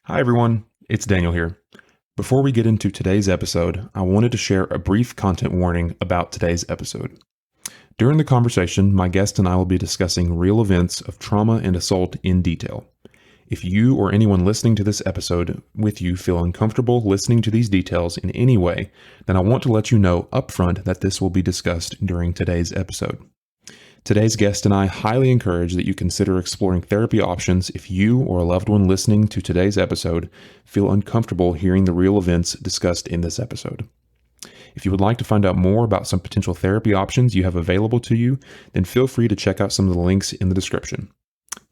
Hi, everyone. It's Daniel here. Before we get into today's episode, I wanted to share a brief content warning about today's episode. During the conversation, my guest and I will be discussing real events of trauma and assault in detail. If you or anyone listening to this episode with you feel uncomfortable listening to these details in any way, then I want to let you know upfront that this will be discussed during today's episode. Today's guest and I highly encourage that you consider exploring therapy options if you or a loved one listening to today's episode feel uncomfortable hearing the real events discussed in this episode. If you would like to find out more about some potential therapy options you have available to you, then feel free to check out some of the links in the description.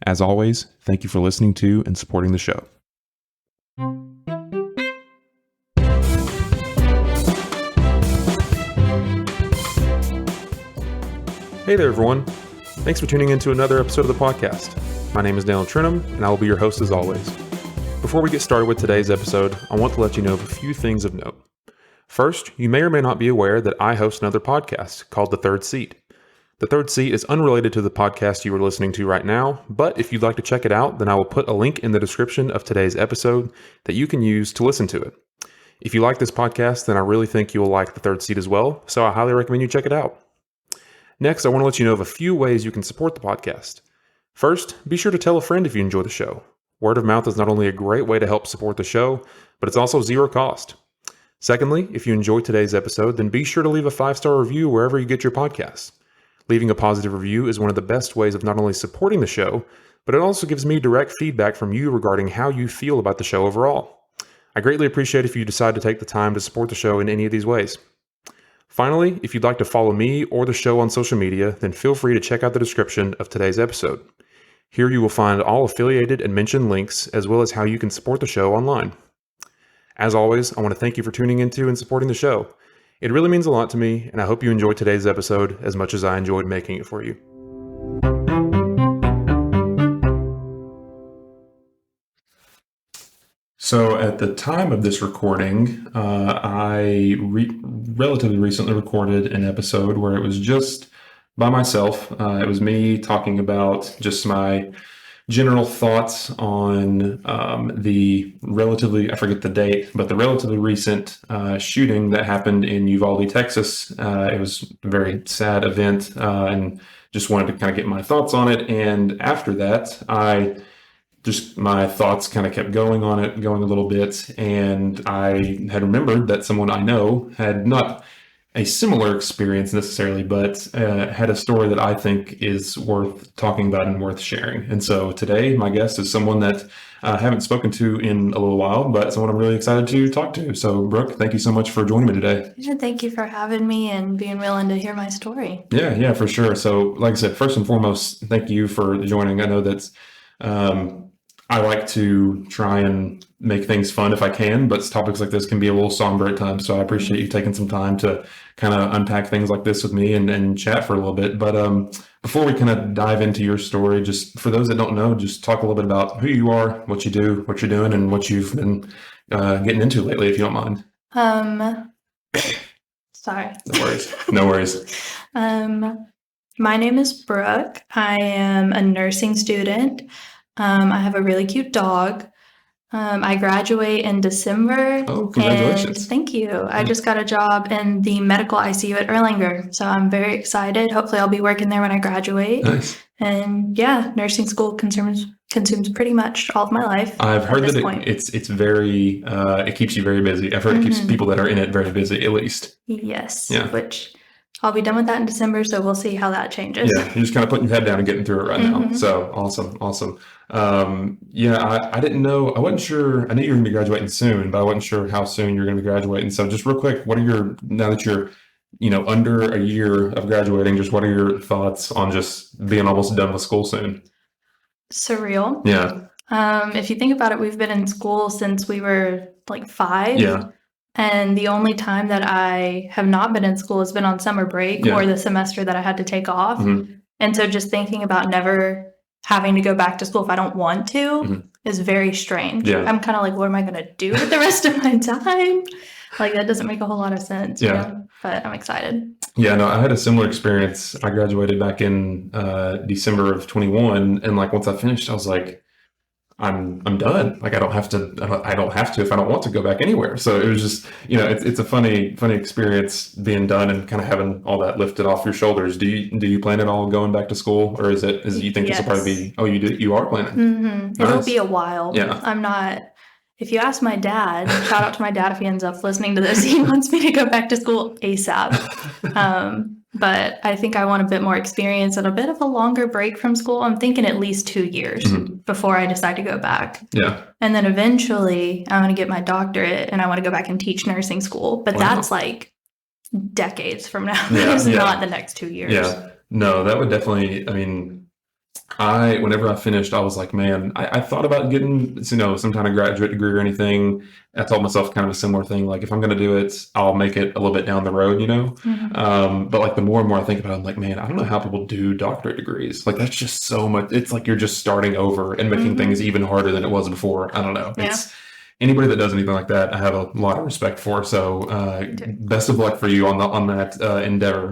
As always, thank you for listening to and supporting the show. Hey there, everyone. Thanks for tuning in to another episode of the podcast. My name is Daniel Trinham, and I will be your host as always. Before we get started with today's episode, I want to let you know of a few things of note. First, you may or may not be aware that I host another podcast called The Third Seat. The Third Seat is unrelated to the podcast you are listening to right now, but if you'd like to check it out, then I will put a link in the description of today's episode that you can use to listen to it. If you like this podcast, then I really think you will like The Third Seat as well, so I highly recommend you check it out. Next, I want to let you know of a few ways you can support the podcast. First, be sure to tell a friend if you enjoy the show. Word of mouth is not only a great way to help support the show, but it's also zero cost. Secondly, if you enjoyed today's episode, then be sure to leave a 5-star review wherever you get your podcasts. Leaving a positive review is one of the best ways of not only supporting the show, but it also gives me direct feedback from you regarding how you feel about the show overall. I greatly appreciate if you decide to take the time to support the show in any of these ways. Finally, if you'd like to follow me or the show on social media, then feel free to check out the description of today's episode. Here you will find all affiliated and mentioned links, as well as how you can support the show online. As always, I want to thank you for tuning into and supporting the show. It really means a lot to me, and I hope you enjoyed today's episode as much as I enjoyed making it for you. So at the time of this recording, I relatively recently recorded an episode where it was just by myself. It was me talking about just my general thoughts on the relatively, I forget the date, but the relatively recent shooting that happened in Uvalde, Texas. It was a very sad event, and just wanted to kind of get my thoughts on it. And after that, my thoughts kind of kept going on it, going a little bit, and I had remembered that someone I know had not a similar experience necessarily, but had a story that I think is worth talking about and worth sharing. And so today, my guest is someone that I haven't spoken to in a little while, but someone I'm really excited to talk to. So, Brooke, thank you so much for joining me today. Yeah, thank you for having me and being willing to hear my story. Yeah, for sure. So, like I said, first and foremost, thank you for joining. I know that's I like to try and make things fun if I can, but topics like this can be a little somber at times. So I appreciate you taking some time to kind of unpack things like this with me and chat for a little bit. But before we kind of dive into your story, just for those that don't know, just talk a little bit about who you are, what you do, what you're doing, and what you've been getting into lately, if you don't mind. Sorry. No worries. My name is Brooke. I am a nursing student. I have a really cute dog. I graduate in December. Oh, congratulations. And thank you. I just got a job in the medical ICU at Erlanger, so I'm very excited. Hopefully I'll be working there when I graduate. Nice. And yeah, nursing school consumes pretty much all of my life. I've heard that it's very, it keeps you very busy. I've heard it keeps people that are in it very busy, at least. Yes. Yeah. Which I'll be done with that in December, so we'll see how that changes. Yeah, you're just kind of putting your head down and getting through it right now. So awesome. I didn't know, I wasn't sure, I knew you were going to be graduating soon, but I wasn't sure how soon you're going to be graduating. So just real quick, now that you're, under a year of graduating, just what are your thoughts on just being almost done with school soon? Surreal. Yeah. If you think about it, we've been in school since we were like 5. Yeah. And the only time that I have not been in school has been on summer break or the semester that I had to take off. And so just thinking about never having to go back to school if I don't want to is very strange. Yeah. I'm kind of like, what am I going to do with the rest of my time? Like, that doesn't make a whole lot of sense. Yeah. But I'm excited. Yeah, no, I had a similar experience. I graduated back in December of 21. And like, once I finished, I was like, I'm done. Like I don't have to if I don't want to go back anywhere. So it was just, it's a funny experience being done and kind of having all that lifted off your shoulders. Do you plan at all going back to school, or is you think this will probably be, oh, you are planning? Mm-hmm. Nice. It'll be a while. Yeah. I'm not, if you ask my dad, shout out to my dad if he ends up listening to this, he wants me to go back to school ASAP. But I think I want a bit more experience and a bit of a longer break from school. I'm thinking at least 2 years before I decide to go back. Yeah. And then eventually I want to get my doctorate and I want to go back and teach nursing school. But that's like decades from now. It's not the next 2 years. Yeah. No, that would definitely, I mean, whenever I finished, I was like, man, I thought about getting, some kind of graduate degree or anything. I told myself kind of a similar thing. Like, if I'm going to do it, I'll make it a little bit down the road, But like the more and more I think about it, I'm like, man, I don't know how people do doctorate degrees. Like, that's just so much. It's like you're just starting over and making things even harder than it was before. I don't know. It's anybody that does anything like that, I have a lot of respect for. So best of luck for you on that endeavor.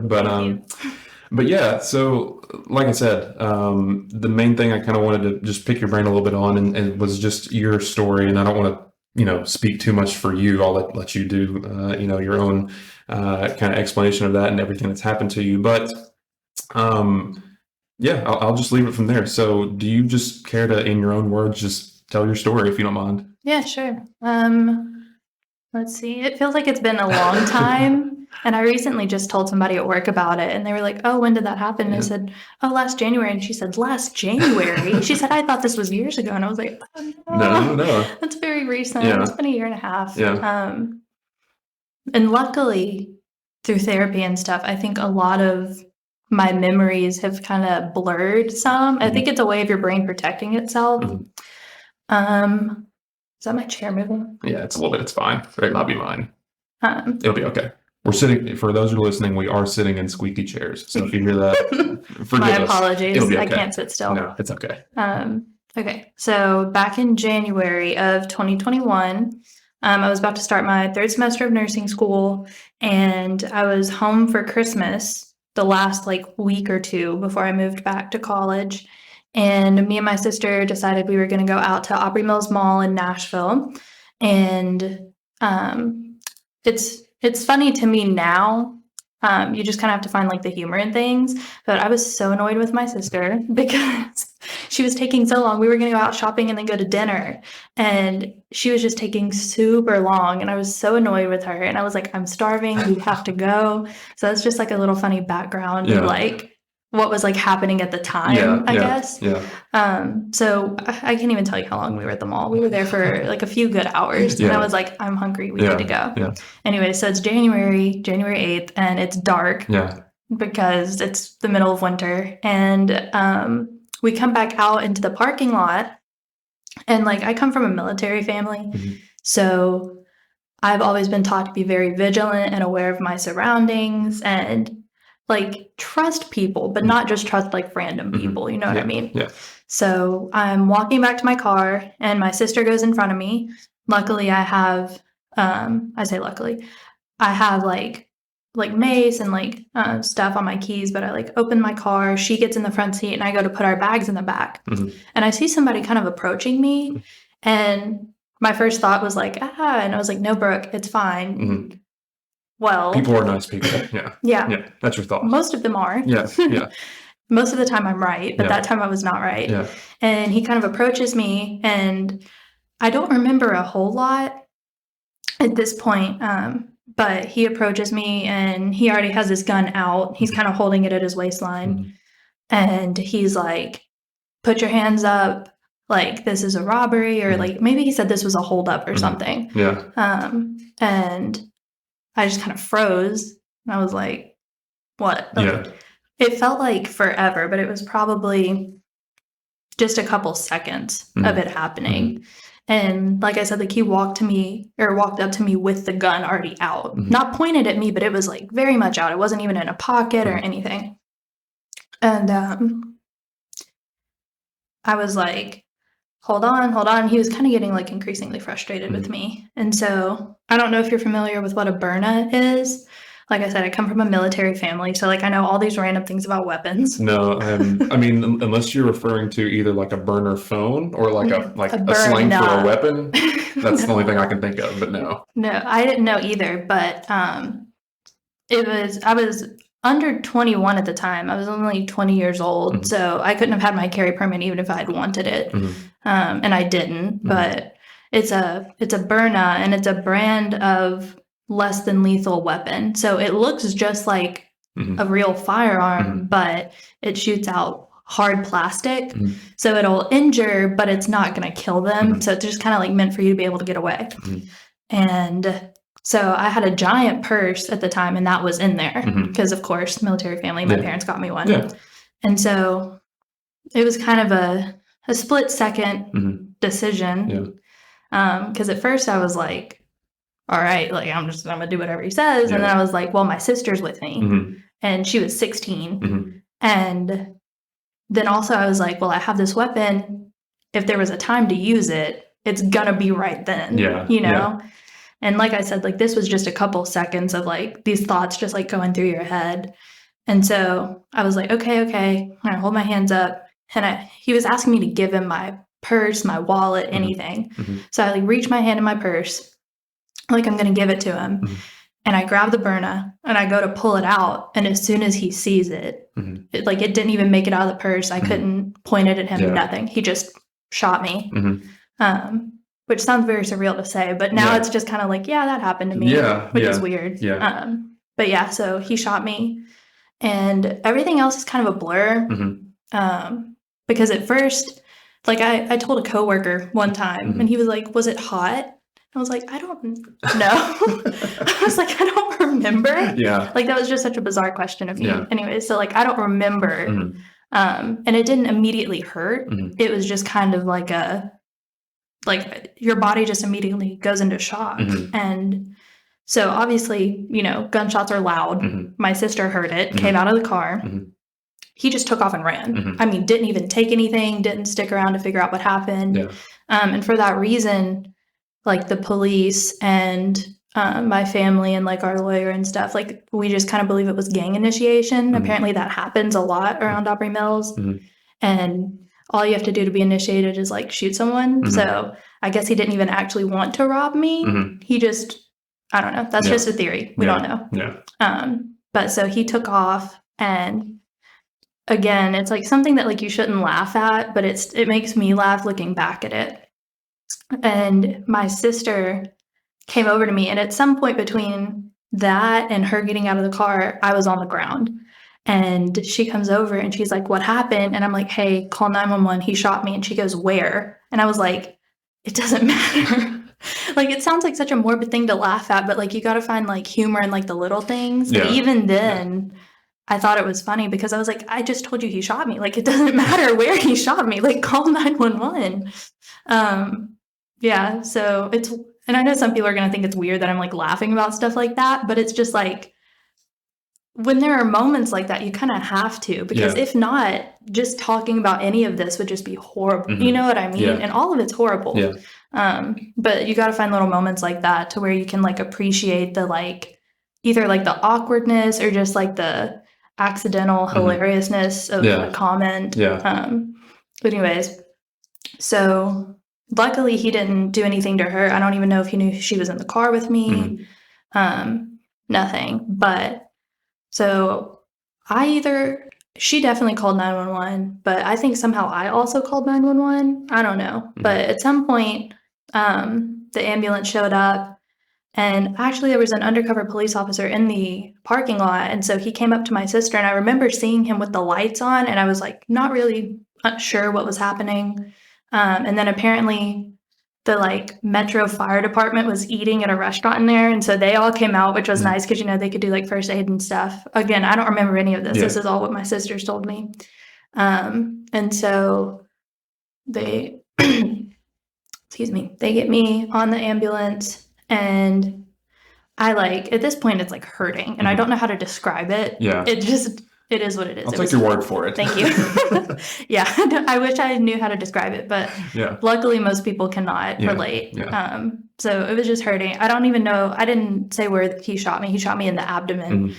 But yeah, so like I said, the main thing I kind of wanted to just pick your brain a little bit on and was just your story. And I don't want to, speak too much for you. I'll let you do, your own kind of explanation of that and everything that's happened to you. But yeah, I'll just leave it from there. So do you just care to, in your own words, just tell your story if you don't mind? Yeah, sure. Let's see. It feels like it's been a long time. And I recently just told somebody at work about it, and they were like, oh, when did that happen? And I said, oh, last January. And she said, last January? She said, I thought this was years ago. And I was like, oh, no. That's very recent. Yeah. It's been 1.5 years. Yeah. And luckily, through therapy and stuff, I think a lot of my memories have kind of blurred some. I think it's a way of your brain protecting itself. Is that my chair moving? Yeah, it's a little bit. It's fine. It might be mine. It'll be okay. We're sitting, for those who are listening, we are sitting in squeaky chairs. So if you hear that, forgive my us. apologies. It'll be okay. I can't sit still. No, it's okay. Okay. So back in January of 2021, I was about to start my 3rd semester of nursing school, and I was home for Christmas the last week or 2 before I moved back to college. And me and my sister decided we were going to go out to Opry Mills Mall in Nashville. And it's funny to me now. You just kind of have to find the humor in things. But I was so annoyed with my sister because she was taking so long. We were going to go out shopping and then go to dinner. And she was just taking super long. And I was so annoyed with her. And I was like, I'm starving. We have to go. So that's just a little funny background of what was happening at the time, I guess. Yeah. So I can't even tell you how long we were at the mall. We were there for a few good hours. And I was like, I'm hungry. We need to go. Yeah. Anyway, so it's January 8th, and it's dark because it's the middle of winter. And we come back out into the parking lot. And I come from a military family. So I've always been taught to be very vigilant and aware of my surroundings and trust people, but not just trust random people. You know what I mean? Yeah. So I'm walking back to my car, and my sister goes in front of me. Luckily, I have, I say luckily, I have mace and stuff on my keys, but I open my car. She gets in the front seat, and I go to put our bags in the back. And I see somebody kind of approaching me, and my first thought was and I was like, no, Brooke, it's fine. Well, people are nice people. Yeah. That's your thought. Most of them are. Yeah. Most of the time I'm right, but that time I was not right. Yeah. And he kind of approaches me, and I don't remember a whole lot at this point. But he approaches me, and he already has his gun out. He's kind of holding it at his waistline. And he's like, put your hands up. This is a robbery, or maybe he said this was a holdup or something. Yeah. And I just kind of froze, and I was like, what? It felt like forever, but it was probably just a couple seconds of it happening. And like I said, he walked up to me with the gun already out, not pointed at me, but it was very much out. It wasn't even in a pocket or anything. And I was like, hold on. He was kind of getting increasingly frustrated with me. And so I don't know if you're familiar with what a burna is. like I said, I come from a military family, so like I know all these random things about weapons. No, I mean, unless you're referring to either like a burner phone or like a slang for a weapon, that's the only thing I can think of. But no, I didn't know either. But I was under 21 at the time. I was only 20 years old, so I couldn't have had my carry permit even if I had wanted it, and I didn't. But it's a Byrna, and it's a brand of less than lethal weapon. So it looks just like a real firearm, but it shoots out hard plastic. So it'll injure, but it's not going to kill them. So it's just kind of like meant for you to be able to get away. And so I had a giant purse at the time, and that was in there because, of course, military family, my parents got me one. Yeah. And so it was kind of a split second decision. Because at first I was like, all right, like I'm gonna do whatever he says. And then I was like, well, my sister's with me and she was 16. And then also I was like, well, I have this weapon. If there was a time to use it, it's gonna be right then, you know? And like I said, like this was just a couple seconds of like these thoughts just like going through your head. And so I was like, okay. I hold my hands up, and he was asking me to give him my purse, my wallet, anything. So I like reach my hand in my purse, like I'm going to give it to him. And I grab the Byrna and I go to pull it out. And as soon as he sees it, it didn't even make it out of the purse. I couldn't point it at him, nothing. He just shot me, which sounds very surreal to say, but now it's just kind of like, yeah, that happened to me, which is weird. But yeah, so he shot me, and everything else is kind of a blur. Because at first, like I told a coworker one time and he was like, was it hot? I was like, I don't know. I was like, I don't remember. Like that was just such a bizarre question of me. Anyway, so like I don't remember. And it didn't immediately hurt. It was just kind of like your body just immediately goes into shock. And so obviously, you know, gunshots are loud. My sister heard it, came out of the car. He just took off and ran. I mean, didn't even take anything, didn't stick around to figure out what happened. And for that reason, like the police and my family and like our lawyer and stuff, like we just kind of believe it was gang initiation. Apparently that happens a lot around Aubrey Mills. And all you have to do to be initiated is like shoot someone. So I guess he didn't even actually want to rob me. He just, I don't know. That's just a theory. We don't know. But so he took off, and again, it's like something that like you shouldn't laugh at, but it makes me laugh looking back at it. And my sister came over to me, and at some point between that and her getting out of the car, I was on the ground. And she comes over and she's like, what happened? And I'm like, hey, call 911. He shot me. And she goes, where? And I was like, it doesn't matter. Like, it sounds like such a morbid thing to laugh at, but like you got to find like humor in like the little things. But even then, I thought it was funny because I was like, I just told you he shot me. Like, it doesn't matter where he shot me. Like, call 911. Yeah, so and I know some people are going to think it's weird that I'm like laughing about stuff like that, but it's just like, when there are moments like that, you kind of have to, because if not, just talking about any of this would just be horrible. You know what I mean? And all of it's horrible. But you got to find little moments like that to where you can like appreciate the like, either like the awkwardness or just like the accidental hilariousness of the comment. But anyways, so luckily he didn't do anything to her. I don't even know if he knew she was in the car with me. Nothing. But so she definitely called 911, but I think somehow I also called 911. I don't know. But at some point, the ambulance showed up, and actually there was an undercover police officer in the parking lot. And so he came up to my sister, and I remember seeing him with the lights on, and I was like, not really sure what was happening. And then apparently the like Metro Fire Department was eating at a restaurant in there. And so they all came out, which was nice because, you know, they could do like first aid and stuff. Again, I don't remember any of this. This is all what my sisters told me. And so they, excuse me, they get me on the ambulance, and I like, at this point it's like hurting, and I don't know how to describe it. It just, It is what it is. I'll take your word for it. Thank you. Yeah. I wish I knew how to describe it, but luckily most people cannot relate. Yeah. So it was just hurting. I don't even know. I didn't say where he shot me. He shot me in the abdomen,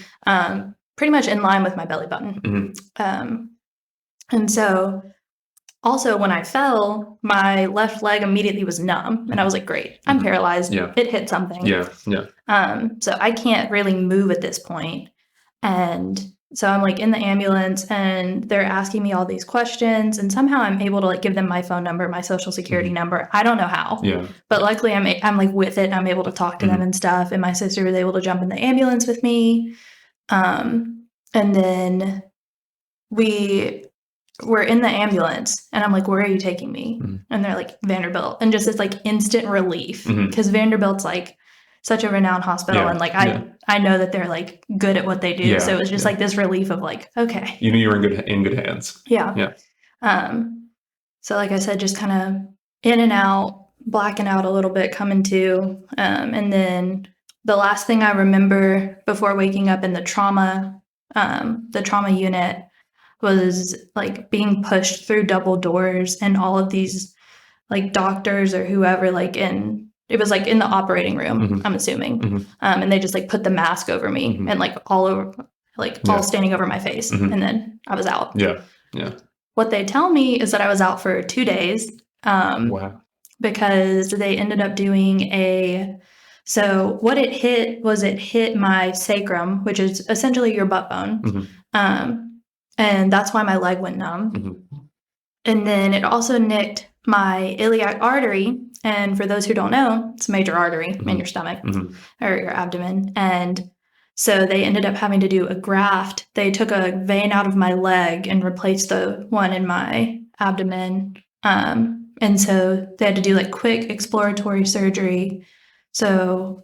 pretty much in line with my belly button. And so also when I fell, my left leg immediately was numb. And I was like, great, I'm paralyzed. Yeah. It hit something. Yeah. So I can't really move at this point. And so I'm like in the ambulance and they're asking me all these questions, and somehow I'm able to like give them my phone number, my social security number. I don't know how, but luckily I'm like with it. I'm able to talk to them and stuff. And my sister was able to jump in the ambulance with me. And then we were in the ambulance and I'm like, where are you taking me? And they're like, Vanderbilt. And just this like instant relief, because Vanderbilt's like such a renowned hospital. And like, I know that they're like good at what they do. So it was just like this relief of like, okay. You knew you were in good hands. Yeah. So like I said, just kind of in and out, blacking out a little bit, coming to. And then the last thing I remember before waking up in the trauma unit was like being pushed through double doors and all of these like doctors or whoever it was like in the operating room, I'm assuming. And they just like put the mask over me and like all over, like all standing over my face. And then I was out. Yeah. What they tell me is that I was out for 2 days. Wow. Because they ended up doing so what it hit my sacrum, which is essentially your butt bone. And that's why my leg went numb. And then it also nicked my iliac artery. And for those who don't know, it's a major artery in your stomach or your abdomen. And so they ended up having to do a graft. They took a vein out of my leg and replaced the one in my abdomen. And so they had to do like quick exploratory surgery. So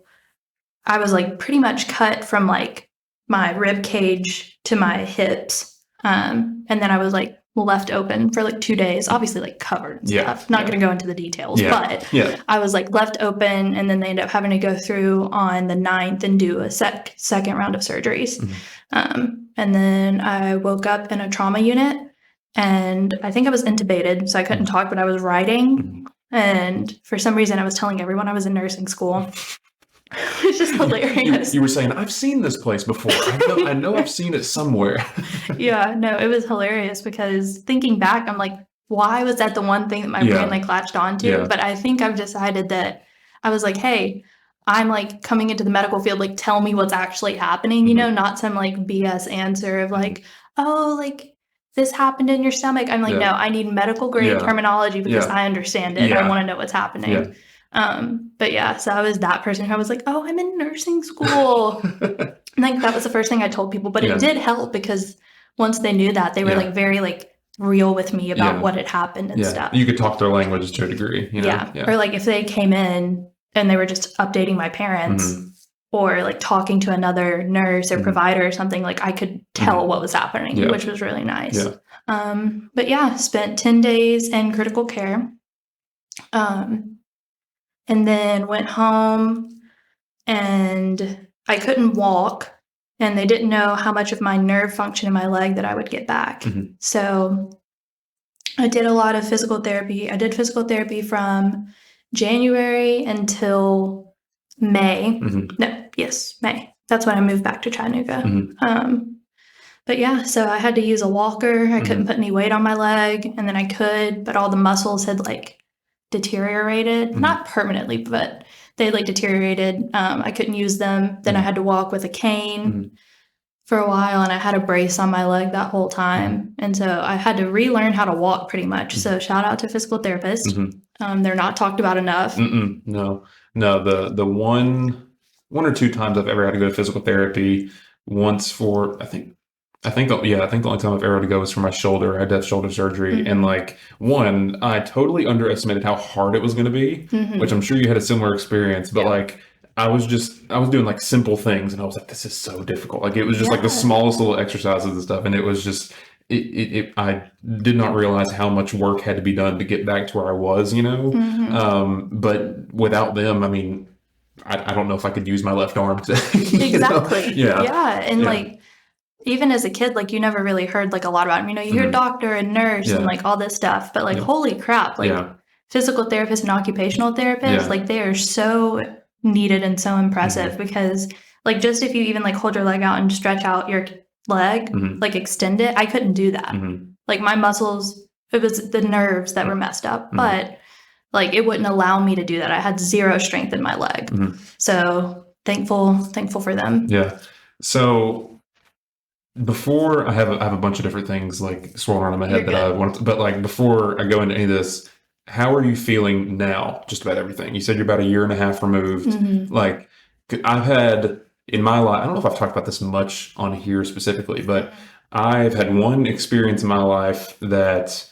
I was like pretty much cut from like my rib cage to my hips. And then I was like left open for like 2 days, obviously like covered and stuff. Not going to go into the details, but I was like left open, and then they ended up having to go through on the 9th and do a second round of surgeries. And then I woke up in a trauma unit, and I think I was intubated, so I couldn't talk, but I was writing. And for some reason I was telling everyone I was in nursing school. It's just hilarious. You were saying, I've seen this place before. I know I've seen it somewhere. Yeah, no, it was hilarious because thinking back, I'm like, why was that the one thing that my brain like latched onto? But I think I've decided that I was like, hey, I'm like coming into the medical field, like tell me what's actually happening, you know, not some like BS answer of like, oh, like this happened in your stomach. I'm like, no, I need medical grade terminology because I understand it. I want to know what's happening. But yeah, so I was that person who I was like, oh, I'm in nursing school. Like that was the first thing I told people, but it did help because once they knew that, they were like very like real with me about what had happened and stuff. You could talk their languages to a degree, you know? Or like if they came in and they were just updating my parents or like talking to another nurse or provider or something, like I could tell what was happening, which was really nice. But yeah, spent 10 days in critical care. And then went home, and I couldn't walk, and they didn't know how much of my nerve function in my leg that I would get back. So I did a lot of physical therapy. I did physical therapy from January until May. May. That's when I moved back to Chattanooga. But yeah, so I had to use a walker. I couldn't put any weight on my leg, and then I could, but all the muscles had like deteriorated, not permanently, but they like deteriorated. I couldn't use them. Then I had to walk with a cane for a while, and I had a brace on my leg that whole time. And so I had to relearn how to walk pretty much. So shout out to physical therapists. They're not talked about enough. No, the one or two times I've ever had to go to physical therapy, once for, I think the only time I've ever had to go was for my shoulder. I had to have shoulder surgery. And like, one, I totally underestimated how hard it was going to be, which I'm sure you had a similar experience, but like, I was doing like simple things and I was like, this is so difficult. Like it was just like the smallest little exercises and stuff. And it was just, I did not realize how much work had to be done to get back to where I was, you know? But without them, I mean, I don't know if I could use my left arm to, exactly. Yeah. And like, even as a kid, like, you never really heard, like, a lot about them. You know, you hear doctor and nurse and, like, all this stuff, but, like, holy crap, like, physical therapists and occupational therapists, like, they are so needed and so impressive because, like, just if you even, like, hold your leg out and stretch out your leg, like, extend it, I couldn't do that. Like, my muscles, it was the nerves that were messed up, but, like, it wouldn't allow me to do that. I had zero strength in my leg. So thankful for them. Yeah. So before I have a bunch of different things like swirling around in my head that I want to, but like before I go into any of this, how are you feeling now just about everything? You said you're about 1.5 years removed. Like, I've had in my life, I don't know if I've talked about this much on here specifically, but I've had one experience in my life that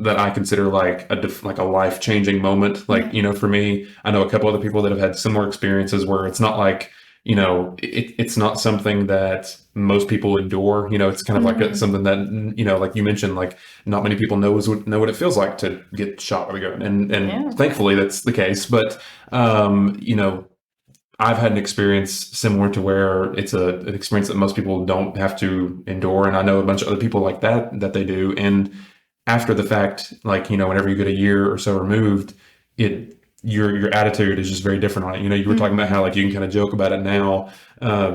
I consider like a life-changing moment. Like, you know, for me, I know a couple other people that have had similar experiences where it's not like, you know, it's not something that most people endure. You know, it's kind of like something that, you know, like you mentioned, like not many people know what it feels like to get shot with a gun. And thankfully that's the case. But, you know, I've had an experience similar to where it's an experience that most people don't have to endure. And I know a bunch of other people like that they do. And after the fact, like, you know, whenever you get 1 year or so removed, your attitude is just very different on it. You know, you were talking about how like you can kind of joke about it now.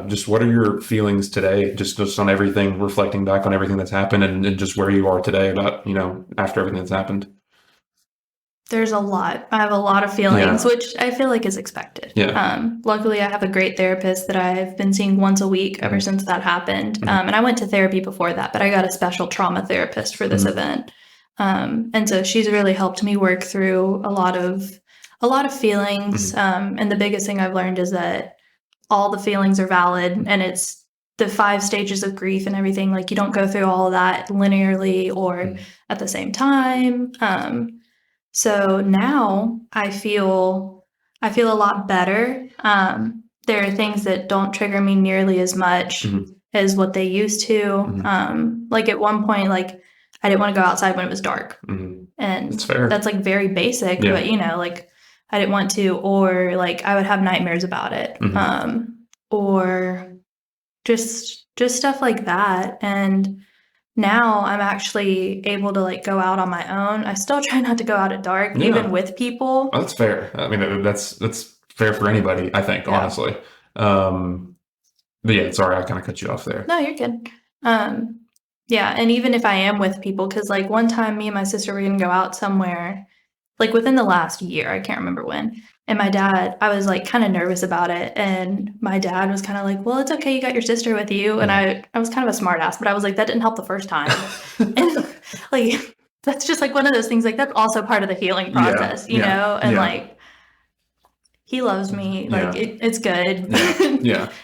Just what are your feelings today, just on everything, reflecting back on everything that's happened and just where you are today about, you know, after everything that's happened? There's a lot. I have a lot of feelings, which I feel like is expected. Luckily, I have a great therapist that I've been seeing once a week ever since that happened. And I went to therapy before that, but I got a special trauma therapist for this event. And so she's really helped me work through a lot of feelings. And the biggest thing I've learned is that all the feelings are valid, and it's the 5 stages of grief and everything. Like, you don't go through all of that linearly or at the same time. So now I feel a lot better. There are things that don't trigger me nearly as much as what they used to. Like at one point, like I didn't want to go outside when it was dark. And that's fair. That's like very basic, but you know, like I didn't want to, or like I would have nightmares about it. Or just stuff like that. And now I'm actually able to like go out on my own. I still try not to go out at dark, even with people. Oh, that's fair. I mean, that's fair for anybody, I think, honestly. But yeah, sorry, I kind of cut you off there. No, you're good. Yeah, and even if I am with people, because like one time me and my sister were going to go out somewhere, like within the last year, I can't remember when. And my dad, I was like kind of nervous about it. And my dad was kind of like, well, it's okay. You got your sister with you. And I was kind of a smart ass, but I was like, that didn't help the first time. And like, that's just like one of those things, like that's also part of the healing process, you know? And like, he loves me. Like it's good.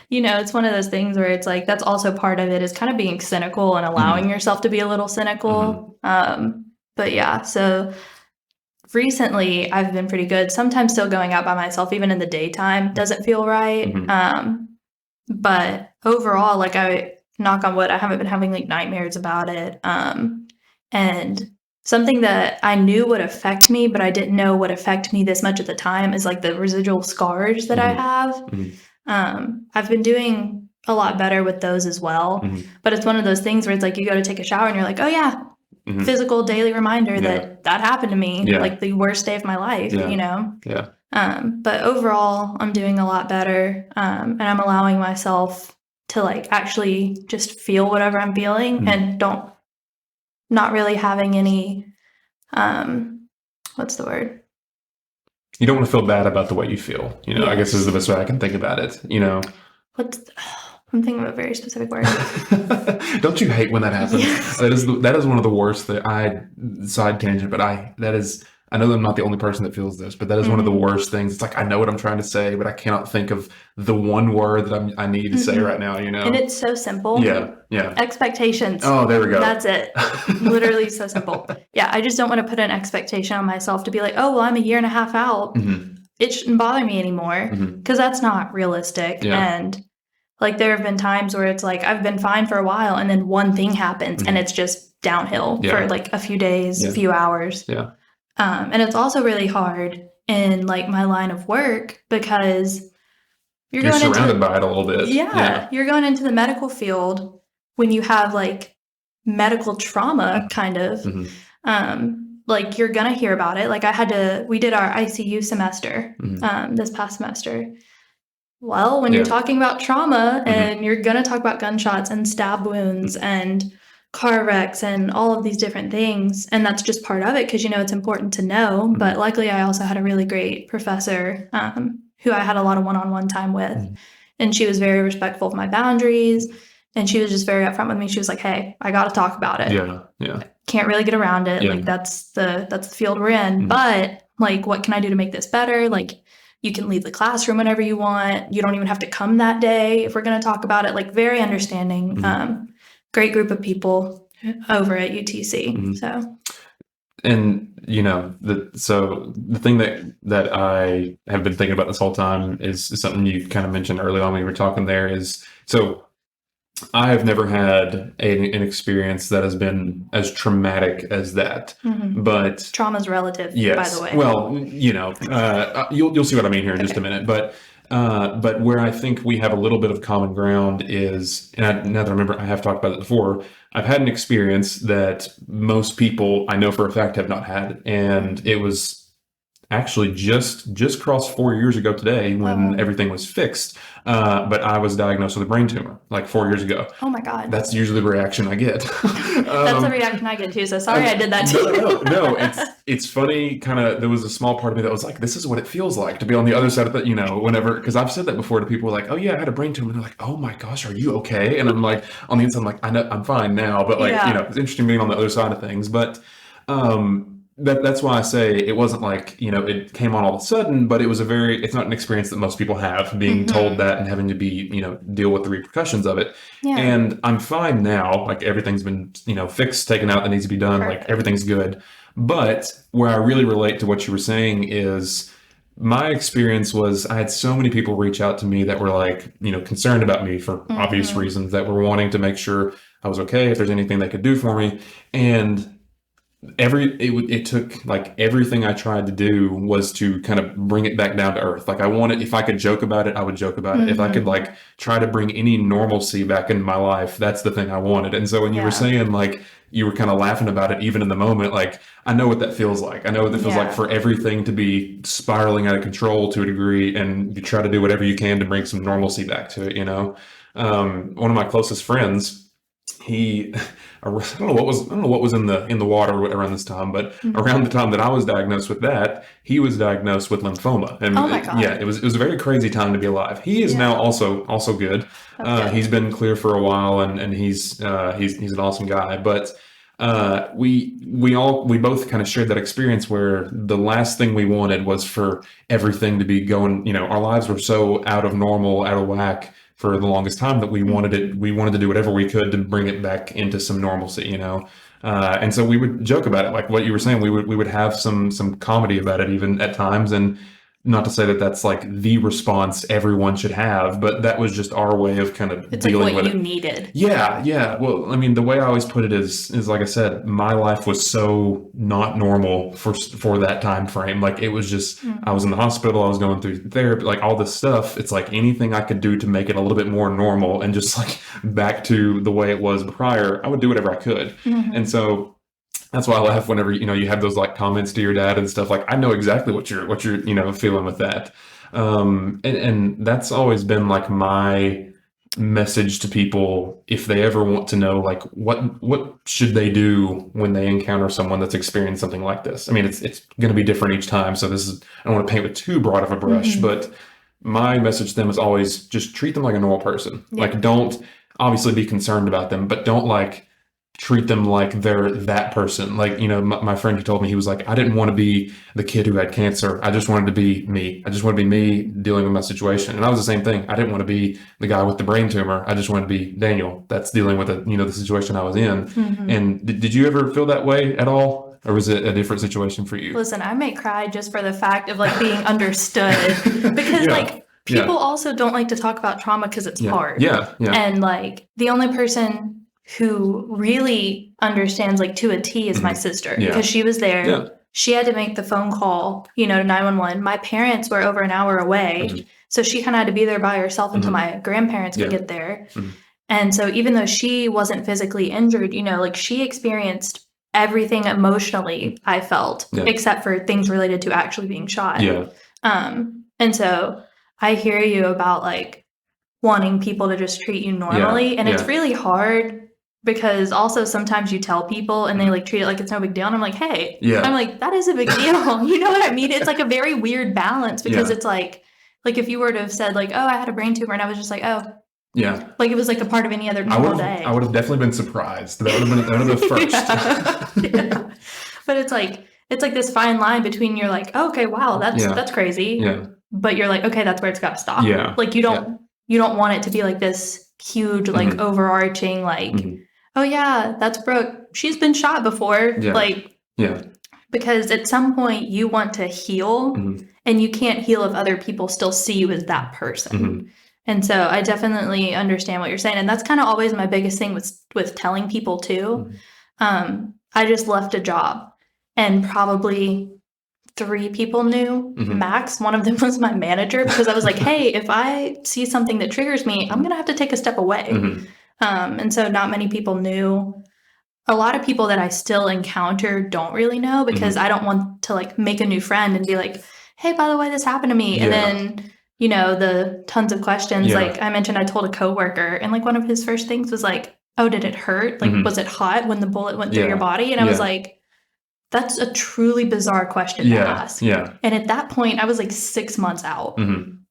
You know, it's one of those things where it's like, that's also part of it is kind of being cynical and allowing yourself to be a little cynical. But yeah, so recently I've been pretty good. Sometimes still going out by myself, even in the daytime, doesn't feel right. But overall, like I knock on wood, I haven't been having like nightmares about it. And something that I knew would affect me, but I didn't know would affect me this much at the time is like the residual scars that I have. I've been doing a lot better with those as well. But it's one of those things where it's like you go to take a shower and you're like, oh yeah, physical daily reminder that happened to me, like the worst day of my life, you know? But overall, I'm doing a lot better. And I'm allowing myself to like actually just feel whatever I'm feeling and not really having any, what's the word? You don't want to feel bad about the way you feel, you know, I guess is the best way I can think about it, you know? I'm thinking of a very specific word. Don't you hate when that happens? That is one of the worst side tangent, but I know I'm not the only person that feels this, but that is one of the worst things. It's like, I know what I'm trying to say, but I cannot think of the one word that I need to say right now, you know? And it's so simple. Yeah. Expectations. Oh, there we go. That's it. Literally so simple. Yeah, I just don't want to put an expectation on myself to be like, oh, well, I'm 1.5 years out. It shouldn't bother me anymore, because that's not realistic. And like there have been times where it's like I've been fine for a while and then one thing happens and it's just downhill for like a few days, a few hours. And it's also really hard in like my line of work because you're going surrounded by it a little bit. You're going into the medical field when you have like medical trauma kind of, like you're going to hear about it. Like we did our ICU semester this past semester. Well, when you're talking about trauma and you're going to talk about gunshots and stab wounds and car wrecks and all of these different things, and that's just part of it because, it's important to know. But luckily, I also had a really great professor who I had a lot of one-on-one time with, and she was very respectful of my boundaries, and she was just very upfront with me. She was like, hey, I got to talk about it. Yeah. Can't really get around it. Like, that's the field we're in. But, like, what can I do to make this better? Like, you can leave the classroom whenever you want. You don't even have to come that day if we're going to talk about it. Like, very understanding. Great group of people over at UTC. So, and the thing that I have been thinking about this whole time is something you kind of mentioned early on when we were talking there is, so I have never had an experience that has been as traumatic as that. But trauma's relative, by the way. Well, you'll see what I mean here in just a minute. But where I think we have a little bit of common ground is, and now that I remember, I have talked about it before. I've had an experience that most people I know for a fact have not had, and it was actually just crossed 4 years ago today when everything was fixed. But I was diagnosed with a brain tumor like 4 years ago. Oh my God. That's usually the reaction I get. That's the reaction I get too. So sorry I did that too. No, it's funny. Kind of, there was a small part of me that was like, this is what it feels like to be on the other side of that, whenever, because I've said that before to people like, oh yeah, I had a brain tumor. And they're like, oh my gosh, are you okay? And I'm like, on the inside, I'm like, I know I'm fine now, but like, it's interesting being on the other side of things. But, that's why I say it wasn't like, it came on all of a sudden, but it's not an experience that most people have, being told that and having to be, deal with the repercussions of it. Yeah. And I'm fine now. Like, everything's been, fixed, taken out that needs to be done. Perfect. Like, everything's good. But where I really relate to what you were saying is my experience was I had so many people reach out to me that were like, concerned about me for obvious reasons, that were wanting to make sure I was okay, if there's anything they could do for me. And it took like everything I tried to do was to kind of bring it back down to earth. Like, if I could joke about it, I would joke about it. If I could like try to bring any normalcy back into my life, that's the thing I wanted. And so when you were saying like, you were kind of laughing about it even in the moment, like, I know what that feels like. I know what that feels like for everything to be spiraling out of control to a degree, and you try to do whatever you can to bring some normalcy back to it. One of my closest friends, I don't know what was in the water around this time, but around the time that I was diagnosed with that, he was diagnosed with lymphoma. And oh my God. It was a very crazy time to be alive. He is now also good. He's been clear for a while, and he's an awesome guy. But we both kind of shared that experience where the last thing we wanted was for everything to be going, our lives were so out of normal, out of whack for the longest time that we wanted to do whatever we could to bring it back into some normalcy, and so we would joke about it, like what you were saying. We would have some comedy about it even at times, and not to say that that's like the response everyone should have, but that was just our way of kind of dealing with it. It's like what you needed. Yeah. Well, I mean, the way I always put it is like I said, my life was so not normal for that time frame. Like, it was just, I was in the hospital, I was going through therapy, like all this stuff. It's like anything I could do to make it a little bit more normal and just like back to the way it was prior, I would do whatever I could. And so that's why I laugh whenever, you have those like comments to your dad and stuff. Like, I know exactly what you're, feeling with that. And that's always been like my message to people, if they ever want to know, like, what should they do when they encounter someone that's experienced something like this? I mean, it's going to be different each time. So I don't want to paint with too broad of a brush, but my message to them is always just treat them like a normal person. Yeah. Like, don't obviously be concerned about them, but don't like treat them like they're that person. Like, my friend who told me, he was like, I didn't want to be the kid who had cancer. I just wanted to be me. I just want to be me dealing with my situation. And I was the same thing. I didn't want to be the guy with the brain tumor. I just wanted to be Daniel that's dealing with the situation I was in. And did you ever feel that way at all? Or was it a different situation for you? Listen, I may cry just for the fact of like being understood, because like people also don't like to talk about trauma because it's hard. Yeah. And like the only person who really understands like to a T is my sister, because she was there. Yeah. She had to make the phone call, to 911. My parents were over an hour away. So she kind of had to be there by herself until my grandparents could get there. And so even though she wasn't physically injured, you know, like she experienced everything emotionally, I felt, except for things related to actually being shot. Yeah. And so I hear you about like wanting people to just treat you normally. And it's really hard because also sometimes you tell people and they like treat it like it's no big deal. And I'm like, hey, I'm like, that is a big deal. You know what I mean? It's like a very weird balance because it's like if you were to have said like, oh, I had a brain tumor, and I was just like, oh, yeah, like it was like a part of any other normal day. I would have definitely been surprised. That would have been the first. Yeah. But it's like this fine line between you're like, oh, okay, wow, that's crazy. Yeah. But you're like, okay, that's where it's got to stop. Yeah. Like you don't want it to be like this huge, like overarching, like, oh yeah, that's Brooke. She's been shot before. Yeah. Like, because at some point you want to heal and you can't heal if other people still see you as that person. And so I definitely understand what you're saying. And that's kind of always my biggest thing with telling people too. I just left a job and probably 3 people knew max. One of them was my manager because I was like, hey, if I see something that triggers me, I'm going to have to take a step away. And so not many people knew. A lot of people that I still encounter don't really know because I don't want to like make a new friend and be like, hey, by the way, this happened to me. And then, you know, the tons of questions. Like I mentioned, I told a coworker and like one of his first things was like, oh, did it hurt? Like, was it hot when the bullet went through your body? And I was like, that's a truly bizarre question to ask. And at that point, I was like 6 months out. And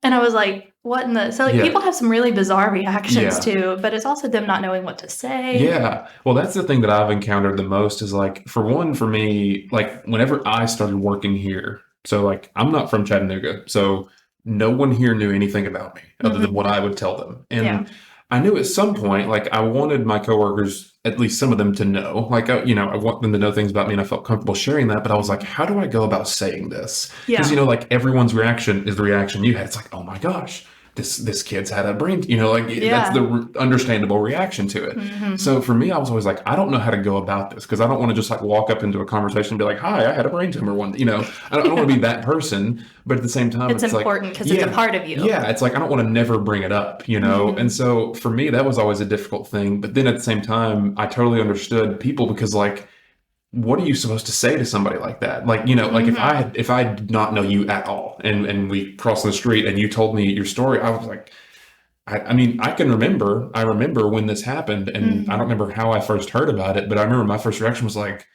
I was like, what in the... So like people have some really bizarre reactions too, but it's also them not knowing what to say. Yeah. Well, that's the thing that I've encountered the most is like, for me, like whenever I started working here, so like I'm not from Chattanooga, so no one here knew anything about me other than what I would tell them. And I knew at some point, like I wanted my coworkers, at least some of them, to know, like, you know, I want them to know things about me and I felt comfortable sharing that. But I was like, how do I go about saying this? Because, you know, like everyone's reaction is the reaction you had. It's like, oh my gosh, this kid's had a brain, you know, like that's the understandable reaction to it. So for me, I was always like, I don't know how to go about this because I don't want to just like walk up into a conversation and be like, hi, I had a brain tumor one, you know, I don't want to be that person. But at the same time, it's important because it's a part of you. Yeah. It's like, I don't want to never bring it up, you know? And so for me, that was always a difficult thing. But then at the same time, I totally understood people because like, what are you supposed to say to somebody like that? Like, you know, like if I did not know you at all and we crossed the street and you told me your story, I was like, I mean, I remember when this happened and I don't remember how I first heard about it, but I remember my first reaction was like,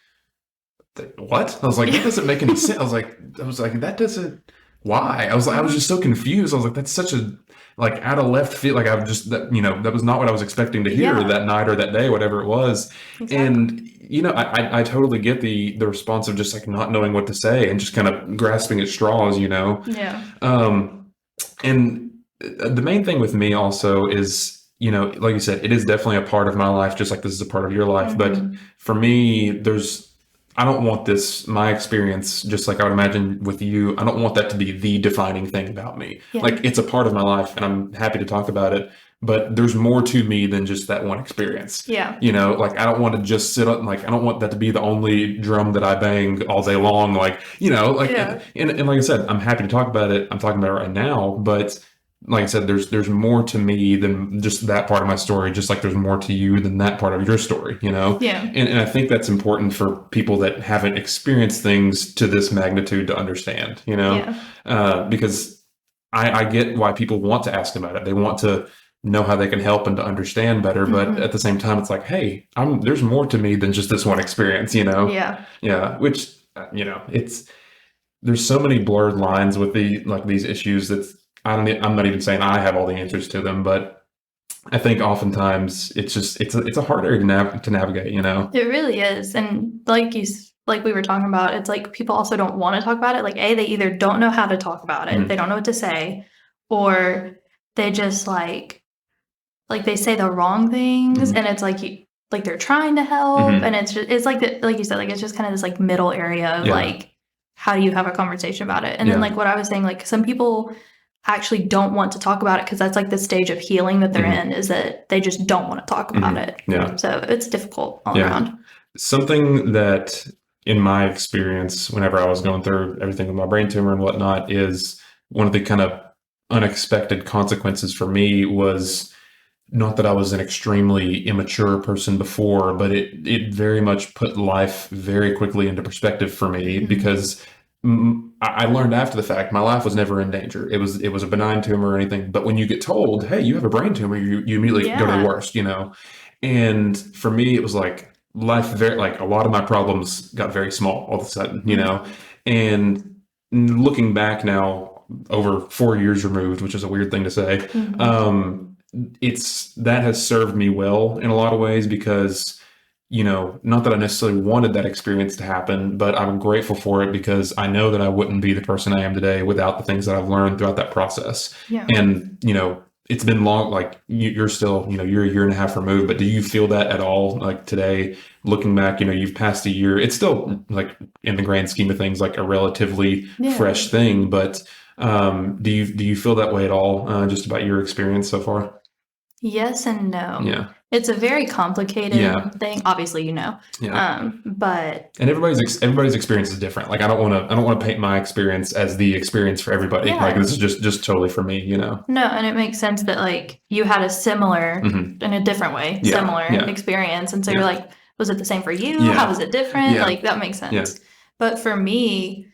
what? I was like, that doesn't make any sense. I was like, that doesn't, why? I was just so confused. I was like, that's such a, like out of left field. Like I've just, that, you know, that was not what I was expecting to hear that night or that day, whatever it was. Exactly. And, you know, I totally get the response of just like not knowing what to say and just kind of grasping at straws, you know? Yeah. And the main thing with me also is, you know, like you said, it is definitely a part of my life, just like this is a part of your life. But for me, I don't want my experience, just like I would imagine with you, I don't want that to be the defining thing about me. Yeah. Like it's a part of my life and I'm happy to talk about it, but there's more to me than just that one experience. Yeah. You know, like I don't want to just sit up, like I don't want that to be the only drum that I bang all day long. Like, you know, like, and like I said, I'm happy to talk about it. I'm talking about it right now, but like I said, there's more to me than just that part of my story, just like there's more to you than that part of your story, you know? Yeah. And I think that's important for people that haven't experienced things to this magnitude to understand, you know? Yeah. Because I get why people want to ask about it. They want to know how they can help and to understand better. But at the same time, it's like, hey, there's more to me than just this one experience, you know? Yeah. Yeah. Which, you know, there's so many blurred lines with these issues that I'm not even saying I have all the answers to them, but I think oftentimes it's a hard area to navigate, you know? It really is. And like we were talking about, it's like people also don't want to talk about it. Like they either don't know how to talk about it, they don't know what to say, or they just like they say the wrong things and it's like they're trying to help and it's like like you said, like it's just kind of this like middle area of like how do you have a conversation about it? And then like what I was saying, like some people actually don't want to talk about it because that's like the stage of healing that they're in, is that they just don't want to talk about it. Yeah. So it's difficult all around. Something that in my experience, whenever I was going through everything with my brain tumor and whatnot, is one of the kind of unexpected consequences for me was not that I was an extremely immature person before, but it very much put life very quickly into perspective for me because I learned after the fact my life was never in danger. It was a benign tumor or anything. But when you get told, hey, you have a brain tumor, you immediately go to the worst, And for me, it was like life very like a lot of my problems got very small all of a sudden. And looking back now, over 4 years removed, which is a weird thing to say, that has served me well in a lot of ways because, not that I necessarily wanted that experience to happen, but I'm grateful for it because I know that I wouldn't be the person I am today without the things that I've learned throughout that process. Yeah. And, it's been long, like you're still, you're a year and a half removed, but do you feel that at all? Like today, looking back, you've passed a year, it's still like in the grand scheme of things, like a relatively fresh thing, but do you feel that way at all, just about your experience so far? Yes and no. Yeah. It's a very complicated thing, obviously, but and everybody's experience is different. Like I don't want to paint my experience as the experience for everybody. Like this is just totally for me, No, and it makes sense that like you had a similar in a different way, similar experience. And so you're like, was it the same for you? How was it different? Like that makes sense. But for me,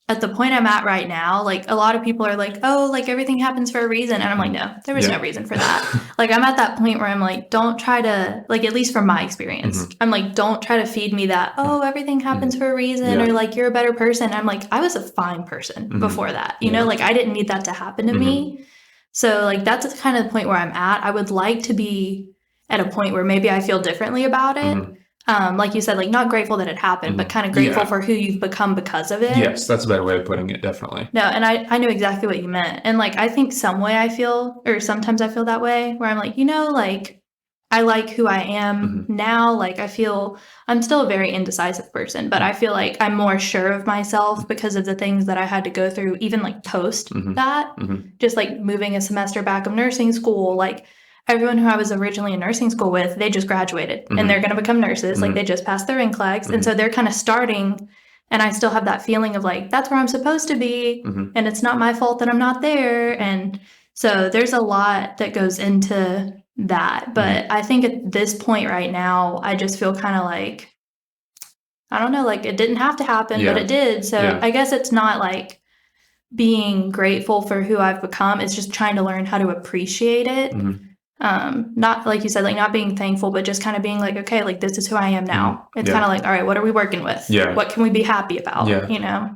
at the point I'm at right now, like a lot of people are like, oh, like everything happens for a reason. And I'm like, no, there was no reason for that. Like I'm at that point where I'm like, don't try to, like, at least from my experience, I'm like, don't try to feed me that, oh, everything happens for a reason or like you're a better person. I'm like, I was a fine person before that, like I didn't need that to happen to me. So like that's kind of the point where I'm at. I would like to be at a point where maybe I feel differently about it. Like you said, like not grateful that it happened, but kind of grateful for who you've become because of it. Yes, that's a better way of putting it, definitely. No, and I knew exactly what you meant. And like, I think some way I feel, or sometimes I feel that way, where I'm like, like, I like who I am now. Like, I feel I'm still a very indecisive person, but I feel like I'm more sure of myself because of the things that I had to go through, even like post that, just like moving a semester back of nursing school, like, everyone who I was originally in nursing school with, they just graduated and they're going to become nurses. Like they just passed their NCLEX. And so they're kind of starting, and I still have that feeling of like, that's where I'm supposed to be. And it's not my fault that I'm not there. And so there's a lot that goes into that. But I think at this point right now, I just feel kind of like, I don't know, like it didn't have to happen, but it did. So I guess it's not like being grateful for who I've become. It's just trying to learn how to appreciate it. Not like you said, like not being thankful, but just kind of being like, okay, like this is who I am now. It's kind of like, all right, what are we working with? What can we be happy about?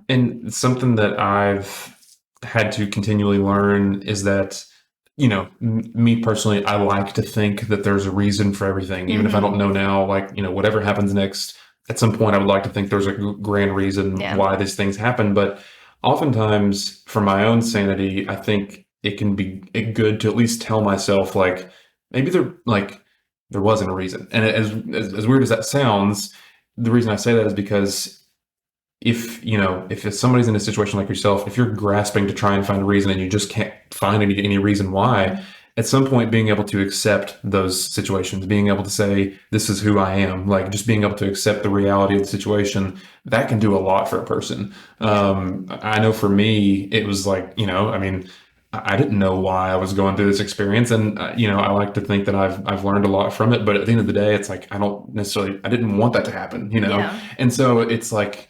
And something that I've had to continually learn is that, me personally, I like to think that there's a reason for everything, even if I don't know now, like, whatever happens next, at some point I would like to think there's a grand reason why these things happen. But oftentimes for my own sanity, I think it can be good to at least tell myself, like, maybe there wasn't a reason. And as weird as that sounds, the reason I say that is because if somebody's in a situation like yourself, if you're grasping to try and find a reason and you just can't find any reason why, at some point being able to accept those situations, being able to say, this is who I am, like just being able to accept the reality of the situation, that can do a lot for a person. I know for me, it was like, I didn't know why I was going through this experience. And, I like to think that I've learned a lot from it. But at the end of the day, it's like, I didn't want that to happen, And so it's like,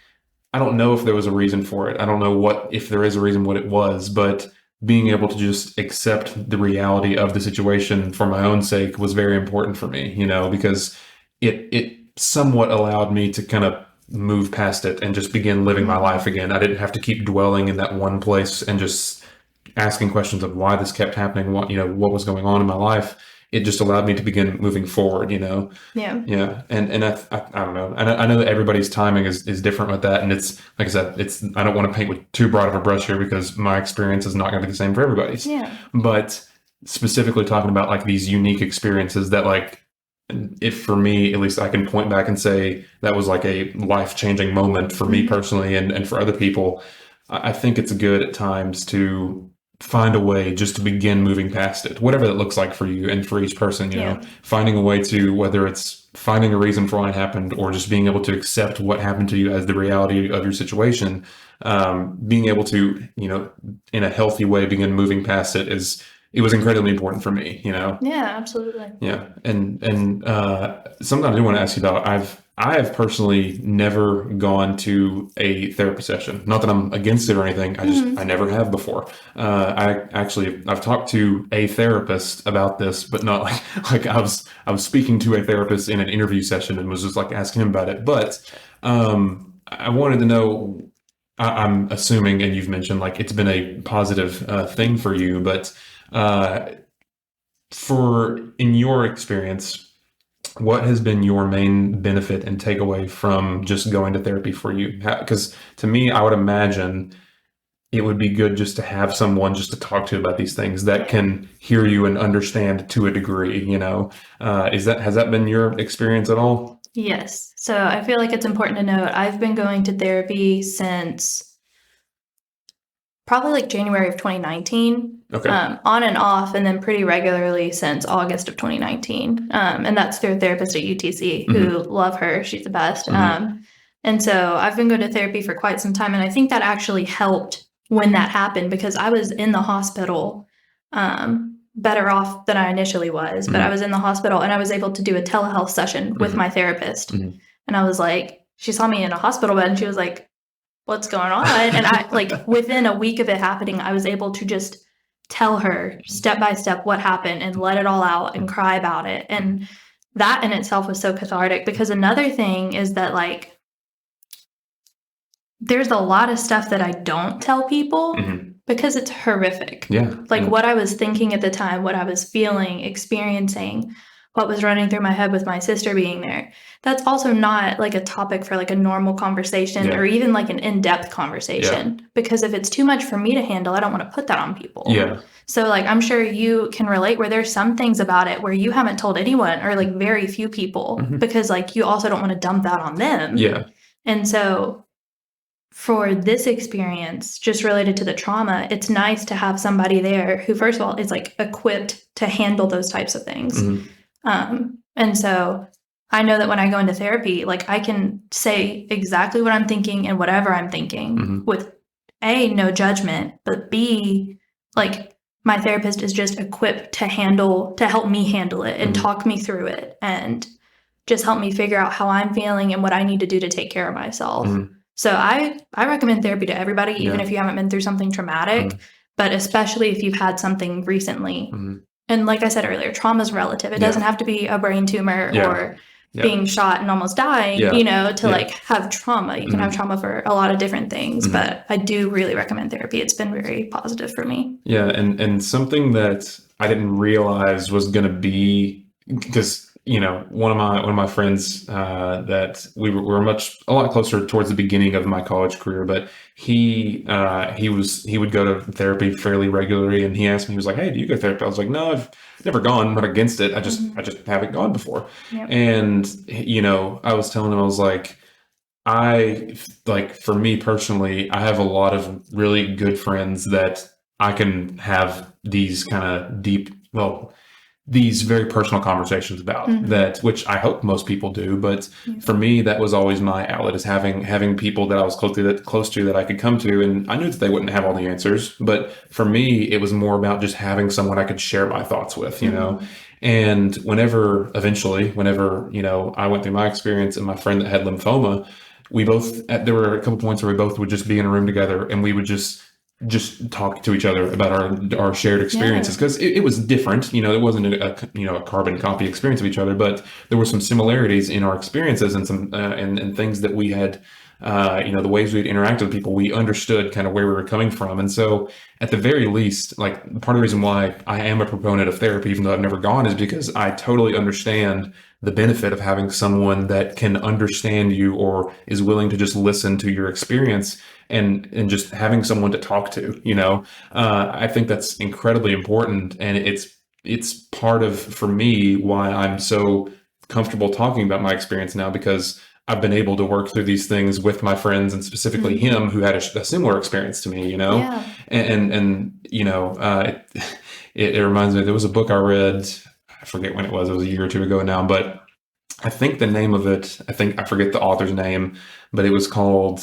I don't know if there was a reason for it. I don't know if there is a reason, what it was. But being able to just accept the reality of the situation for my own sake was very important for me, because it somewhat allowed me to kind of move past it and just begin living my life again. I didn't have to keep dwelling in that one place and just asking questions of why this kept happening, what was going on in my life. It just allowed me to begin moving forward, Yeah. And I don't know. I know that everybody's timing is different with that. And it's, like I said, I don't want to paint with too broad of a brush here because my experience is not going to be the same for everybody's. Yeah. But specifically talking about like these unique experiences that like, if for me, at least I can point back and say that was like a life-changing moment for me personally and for other people, I think it's good at times to find a way just to begin moving past it, whatever that looks like for you and for each person, finding a way to, whether it's finding a reason for why it happened or just being able to accept what happened to you as the reality of your situation, being able to, in a healthy way, begin moving past it is it was incredibly important for me, you know? Yeah, absolutely. Yeah. And something I do want to ask you about, I have personally never gone to a therapy session. Not that I'm against it or anything. I never have before. I've talked to a therapist about this, but not like I was speaking to a therapist in an interview session and was just like asking him about it. But I wanted to know, I'm assuming, and you've mentioned like it's been a positive thing for you, but in your experience, what has been your main benefit and takeaway from just going to therapy for you? Because to me, I would imagine it would be good just to have someone just to talk to about these things that can hear you and understand to a degree, you know. Has that been your experience at all? Yes. So I feel like it's important to note I've been going to therapy since probably like January of 2019, Okay. On and off, and then pretty regularly since August of 2019. And that's through a therapist at UTC who love her. She's the best. And so I've been going to therapy for quite some time. And I think that actually helped when that happened because I was in the hospital, better off than I initially was. But I was in the hospital and I was able to do a telehealth session with my therapist. And I was like, she saw me in a hospital bed and she was like, what's going on? And I like within a week of it happening, I was able to just tell her step by step what happened and let it all out and cry about it. And that in itself was so cathartic because another thing is that like there's a lot of stuff that I don't tell people because it's horrific. Yeah. Like what I was thinking at the time, what I was feeling, experiencing, what was running through my head with my sister being there. That's also not like a topic for like a normal conversation or even like an in-depth conversation. Because if it's too much for me to handle, I don't want to put that on people. Yeah. So like I'm sure you can relate where there's some things about it where you haven't told anyone or like very few people because like you also don't want to dump that on them. Yeah. And so for this experience, just related to the trauma, it's nice to have somebody there who, first of all, is like equipped to handle those types of things. And so I know that when I go into therapy, like I can say exactly what I'm thinking and whatever I'm thinking with A, no judgment, but B, like my therapist is just equipped to help me handle it and talk me through it and just help me figure out how I'm feeling and what I need to do to take care of myself. So I recommend therapy to everybody, even if you haven't been through something traumatic, but especially if you've had something recently. And like I said earlier, trauma is relative. It doesn't have to be a brain tumor or being shot and almost dying, you know, to like have trauma. You can have trauma for a lot of different things, but I do really recommend therapy. It's been very positive for me. Yeah. And something that I didn't realize was going to be, because, you know, one of my friends that we were a lot closer towards the beginning of my college career, but he would go to therapy fairly regularly, and he asked me, he was like, "Hey, do you go to therapy?" I was like, "No, I've never gone. I'm not against it. I just haven't gone before." And you know, I was telling him, I was like, for me personally, I have a lot of really good friends that I can have these kind of deep, these very personal conversations about that, which I hope most people do. But for me, that was always my outlet, is having people that I was close to that I could come to. And I knew that they wouldn't have all the answers, but for me, it was more about just having someone I could share my thoughts with, you know. And whenever, you know, I went through my experience and my friend that had lymphoma, there were a couple points where we both would just be in a room together and we would just talk to each other about our shared experiences, because it was different. You know, it wasn't a carbon copy experience of each other, but there were some similarities in our experiences and some and things that we had, the ways we'd interact with people. We understood kind of where we were coming from. And so at the very least, like, part of the reason why I am a proponent of therapy, even though I've never gone, is because I totally understand the benefit of having someone that can understand you or is willing to just listen to your experience, and just having someone to talk to, you know. I think that's incredibly important. And it's part of, for me, why I'm so comfortable talking about my experience now, because I've been able to work through these things with my friends, and specifically him, who had a similar experience to me, you know. And you know, it reminds me, there was a book I read, I forget when it was a year or two ago now, but I think the name of it, I forget the author's name, but it was called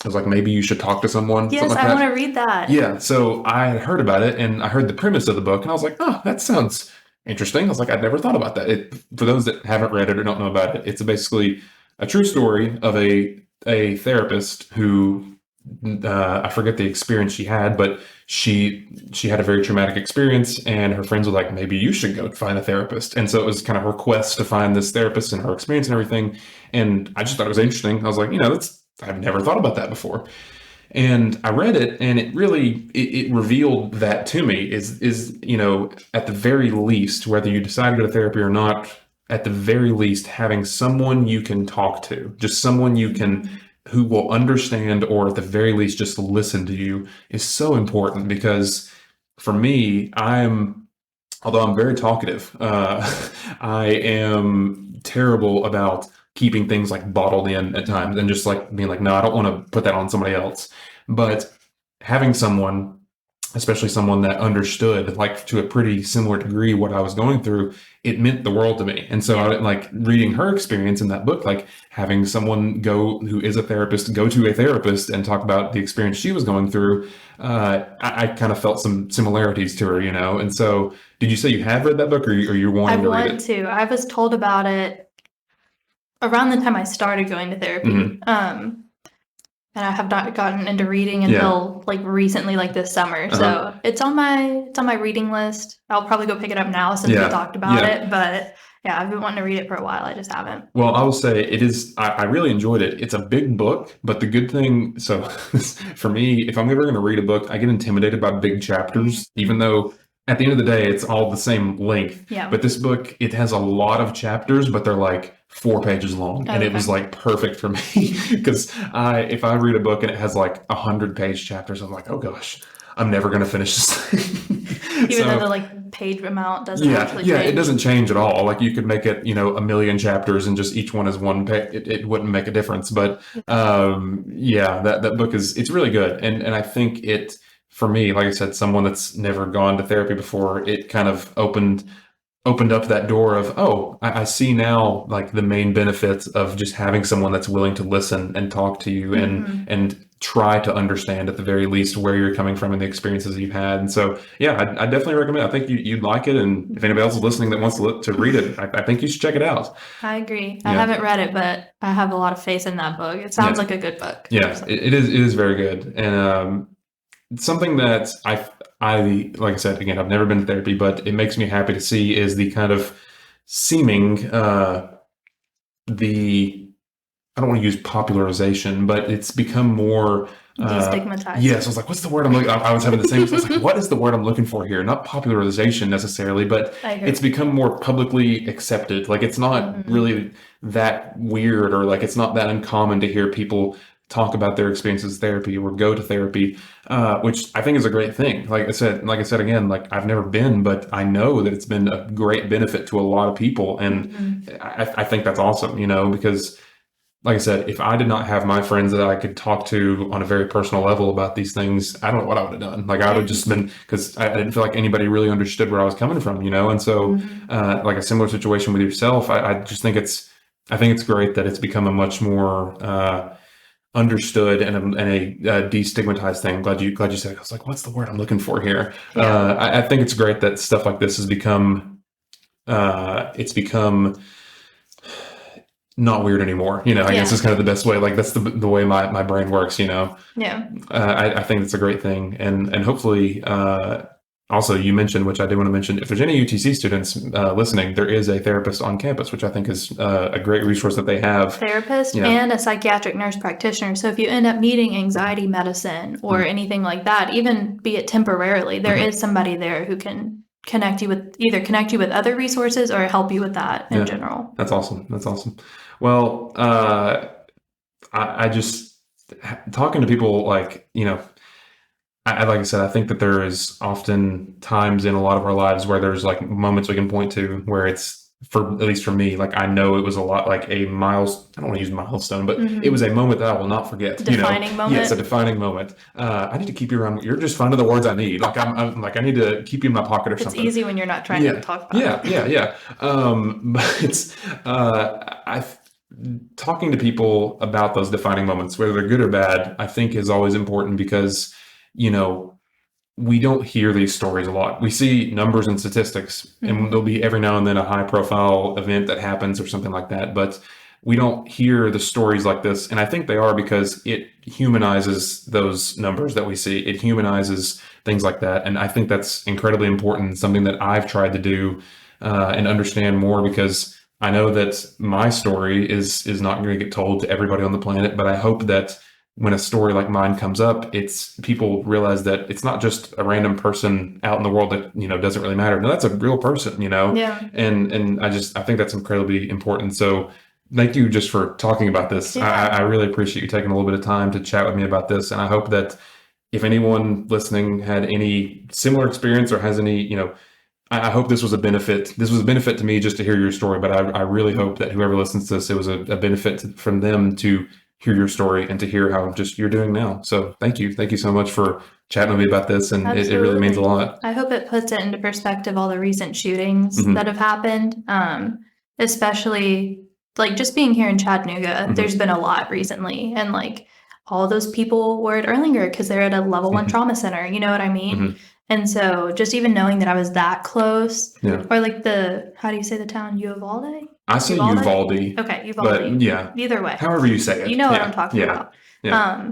I was like, maybe you should talk to someone. Yes, like I want to read that. Yeah. So I had heard about it, and I heard the premise of the book, and I was like, oh, that sounds interesting. I was like, I'd never thought about that. For those that haven't read it or don't know about it, it's basically a true story of a therapist who I forget the experience she had, but she had a very traumatic experience, and her friends were like, maybe you should go find a therapist. And so it was kind of her quest to find this therapist and her experience and everything. And I just thought it was interesting. I was like, I've never thought about that before. And I read it, and it really it revealed that to me is at the very least, whether you decide to go to therapy or not, at the very least, having someone you can talk to, just someone you can who will understand, or at the very least just listen to you, is so important. Because for me, although I'm very talkative, I am terrible about keeping things like bottled in at times and just like being like, no, I don't want to put that on somebody else. But having someone, especially someone that understood, like to a pretty similar degree, what I was going through, it meant the world to me. And so I like reading her experience in that book, like having someone who is a therapist, go to a therapist and talk about the experience she was going through. I kind of felt some similarities to her, And so did you say you have read that book, or you're wanting to read it? I want to. I was told about it around the time I started going to therapy. And I have not gotten into reading until like recently, like this summer. So it's on my reading list. I'll probably go pick it up now since we talked about it. But yeah, I've been wanting to read it for a while. I just haven't. Well, I will say it is. I really enjoyed it. It's a big book, but the good thing, so for me, if I'm ever going to read a book, I get intimidated by big chapters, even though at the end of the day, it's all the same length. Yeah. But this book, it has a lot of chapters, but they're like 4 pages long. And it was like perfect for me because if I read a book and it has like 100-page chapters, I'm like, oh gosh, I'm never going to finish this thing. Even though the like page amount doesn't actually change. Yeah, it doesn't change at all. Like you could make it, 1,000,000 chapters and just each one is one page. It wouldn't make a difference. But that book it's really good. And I think it, for me, like I said, someone that's never gone to therapy before, it kind of opened up that door of, I see now like the main benefits of just having someone that's willing to listen and talk to you and try to understand at the very least where you're coming from and the experiences you've had. And so, I definitely recommend it. I think you'd like it. And if anybody else is listening that wants to read it, I think you should check it out. I agree. I haven't read it, but I have a lot of faith in that book. It sounds like a good book. Yeah, it is very good. And something that I like I said, again, I've never been to therapy, but it makes me happy to see is the kind of seeming I don't want to use popularization, but it's become more destigmatized. Yes, I was like, what's the word I'm looking? I was having the same. I was like, what is the word I'm looking for here? Not popularization necessarily, but it's become more publicly accepted. Like it's not really that weird, or like it's not that uncommon to hear people talk about their experiences with therapy or go to therapy, which I think is a great thing. Like I said again, like I've never been, but I know that it's been a great benefit to a lot of people. And I think that's awesome, because like I said, if I did not have my friends that I could talk to on a very personal level about these things, I don't know what I would have done. Like I would have just been, because I didn't feel like anybody really understood where I was coming from, And so like a similar situation with yourself, I just think I think it's great that it's become a much more understood and a destigmatized thing. Glad you said it. I was like, what's the word I'm looking for here? I think it's great that stuff like this has become not weird anymore. I guess it's kind of the best way. Like that's the way my brain works. I think it's a great thing, and hopefully. Also, you mentioned, which I do want to mention, if there's any UTC students listening, there is a therapist on campus, which I think is a great resource that they have. Therapist and a psychiatric nurse practitioner. So if you end up needing anxiety medicine or anything like that, even be it temporarily, there is somebody there who can connect you with other resources or help you with that in general. That's awesome. Well, I just talking to people like, like I said, I think that there is often times in a lot of our lives where there's like moments we can point to where it's, at least for me, like I know it was a lot like a milestone. I don't want to use milestone, but it was a moment that I will not forget. Defining moment. Yes, a defining moment. I need to keep you around. You're just finding the words I need. Like I'm like I need to keep you in my pocket or something. It's easy when you're not trying to talk about it. Yeah. But it's talking to people about those defining moments, whether they're good or bad, I think is always important because, we don't hear these stories a lot. We see numbers and statistics, and there'll be every now and then a high profile event that happens or something like that. But we don't hear the stories like this. And I think they are because it humanizes those numbers that we see. It humanizes things like that. And I think that's incredibly important, something that I've tried to do and understand more, because I know that my story is not going to get told to everybody on the planet, but I hope that when a story like mine comes up, it's people realize that it's not just a random person out in the world that, doesn't really matter. No, that's a real person, Yeah. And I think that's incredibly important. So thank you just for talking about this. Yeah. I really appreciate you taking a little bit of time to chat with me about this. And I hope that if anyone listening had any similar experience or has any, I hope this was a benefit. This was a benefit to me just to hear your story, but I really hope that whoever listens to this, it was a benefit from them to hear your story and to hear how just you're doing now. So thank you. Thank you so much for chatting with me about this. And it really means a lot. I hope it puts it into perspective, all the recent shootings that have happened, especially like just being here in Chattanooga. There's been a lot recently. And like all those people were at Erlanger because they're at a level 1 trauma center. You know what I mean? And so just even knowing that I was that close, or like how do you say the town? Uvalde? I say Uvalde. Okay, Uvalde. But yeah. Either way. However you say it. You know what I'm talking about. Yeah.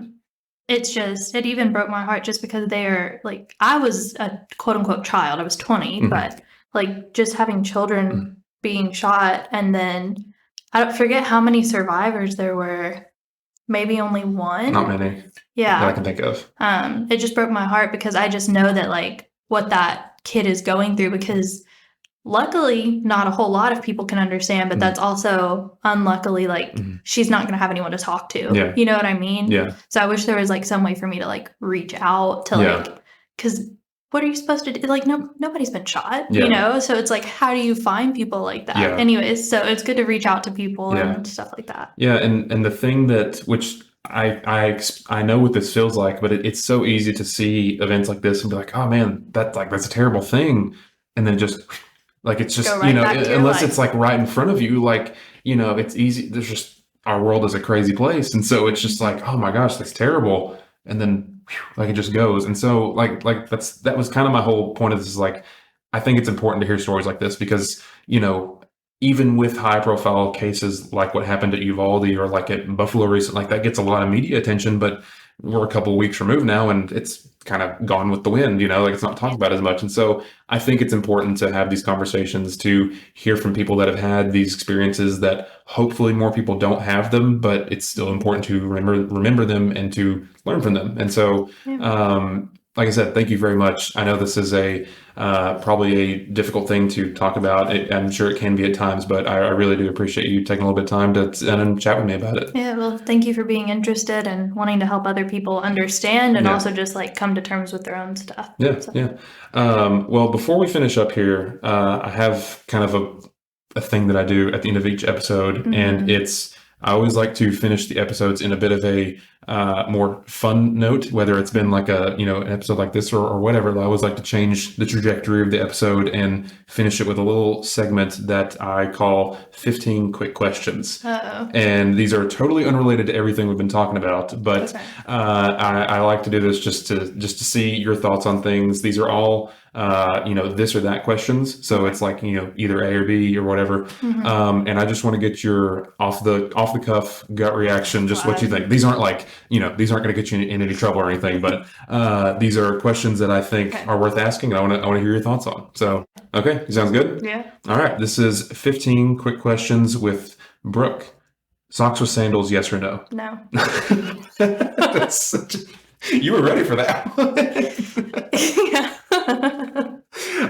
It even broke my heart just because they're like, I was a quote unquote child. I was 20, but like just having children being shot, and then I don't forget how many survivors there were. Maybe only one. Not many. Yeah. That I can think of. It just broke my heart because I just know that like what that kid is going through, because luckily not a whole lot of people can understand, but that's also unluckily like she's not going to have anyone to talk to. Yeah. You know what I mean? Yeah. So I wish there was like some way for me to like reach out to like, because what are you supposed to do? Like nobody's been shot, So it's like, how do you find people like that? Yeah. Anyways, so it's good to reach out to people and stuff like that. Yeah, and the thing which I know what this feels like, but it's so easy to see events like this and be like, oh man, that's a terrible thing, and then just like it's just unless it's like right in front of you, like it's easy. There's just, our world is a crazy place, and so it's just like, oh my gosh, that's terrible, and then like it just goes. And so like that was kind of my whole point of this, is like I think it's important to hear stories like this because even with high profile cases like what happened at Uvalde or like at Buffalo recently, like that gets a lot of media attention, but we're a couple of weeks removed now and it's kind of gone with the wind, like it's not talked about as much. And so I think it's important to have these conversations, to hear from people that have had these experiences, that hopefully more people don't have them, but it's still important to remember them and to learn from them. And so, like I said, thank you very much. I know this is probably a difficult thing to talk about. I'm sure it can be at times, but I really do appreciate you taking a little bit of time to sit and chat with me about it. Yeah, well, thank you for being interested and wanting to help other people understand and also just like come to terms with their own stuff. Yeah, yeah. Well, before we finish up here, I have kind of a thing that I do at the end of each episode, and I always like to finish the episodes in a bit of a more fun note, whether it's been like an episode like this or whatever. I always like to change the trajectory of the episode and finish it with a little segment that I call 15 Quick Questions. Uh-oh. And these are totally unrelated to everything we've been talking about, but I like to do this just to see your thoughts on things. These are all this or that questions. So it's like, either A or B or whatever. And I just want to get your off the cuff gut reaction, just what you think. These aren't like, these aren't going to get you in any trouble or anything, but these are questions that I think are worth asking. And I want to hear your thoughts on. So, okay. Sounds good? Yeah. All right. This is 15 Quick Questions with Brooke. Socks with sandals, yes or no? No. You were ready for that. Yeah.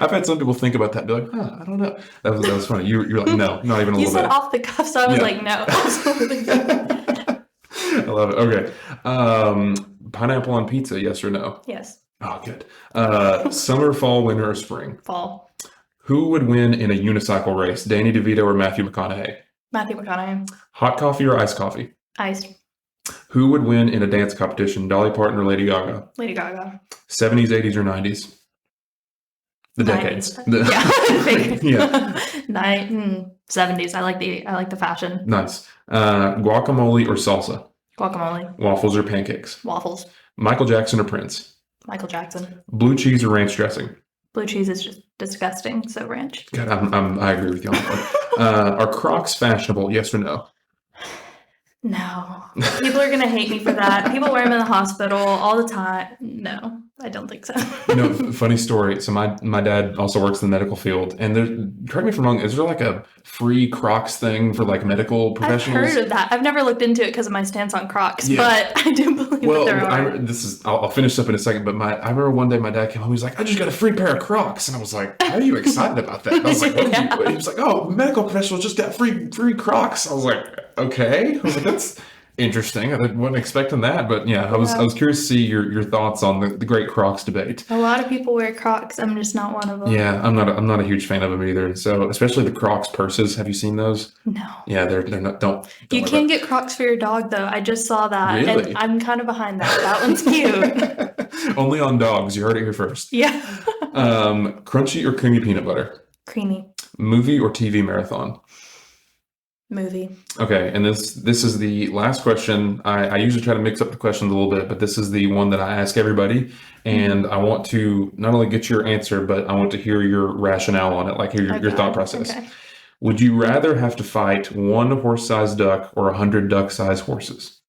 I've had some people think about that and be like, I don't know. That was funny. You're like, no, not even a little bit. You said off the cuff, so I was like, no. I love it. Okay. Pineapple on pizza, yes or no? Yes. Oh, good. Summer, fall, winter, or spring? Fall. Who would win in a unicycle race, Danny DeVito or Matthew McConaughey? Matthew McConaughey. Hot coffee or iced coffee? Iced. Who would win in a dance competition, Dolly Parton or Lady Gaga? Lady Gaga. 70s, 80s, or 90s? The decades. Yeah. 70s. I like the fashion. Nice. Guacamole or salsa? Guacamole. Waffles or pancakes? Waffles. Michael Jackson or Prince? Michael Jackson. Blue cheese or ranch dressing? Blue cheese is just disgusting, so ranch. God, I agree with you on that one. Are Crocs fashionable? Yes or no? No. People are going to hate me for that. People wear them in the hospital all the time. No, I don't think so. Funny story. So my dad also works in the medical field, and correct me if I'm wrong, is there like a free Crocs thing for like medical professionals? I've heard of that. I've never looked into it because of my stance on Crocs, but I do believe that there are. I'll finish up in a second, but I remember one day my dad came home, he was like, I just got a free pair of Crocs. And I was like, how are you excited about that? And I was like, what did you? He was like, oh, medical professionals just got free Crocs. I was like, okay. I was like, that's interesting. I wasn't expecting that, but yeah, I was curious to see your thoughts on the great Crocs debate. A lot of people wear Crocs. I'm just not one of them. Yeah, I'm not a huge fan of them either. So especially the Crocs purses. Have you seen those? No. Yeah, they're not. Don't you can get Crocs for your dog though. I just saw that, really? And I'm kind of behind that. That one's cute. Only on dogs. You heard it here first. Yeah. Crunchy or creamy peanut butter? Creamy. Movie or TV marathon? Movie. Okay, and this is the last question. I usually try to mix up the questions a little bit, but this is the one that I ask everybody, and I want to not only get your answer, but I want to hear your rationale on it, like hear your thought process. Okay. Would you rather have to fight one horse-sized duck or 100 duck-sized horses?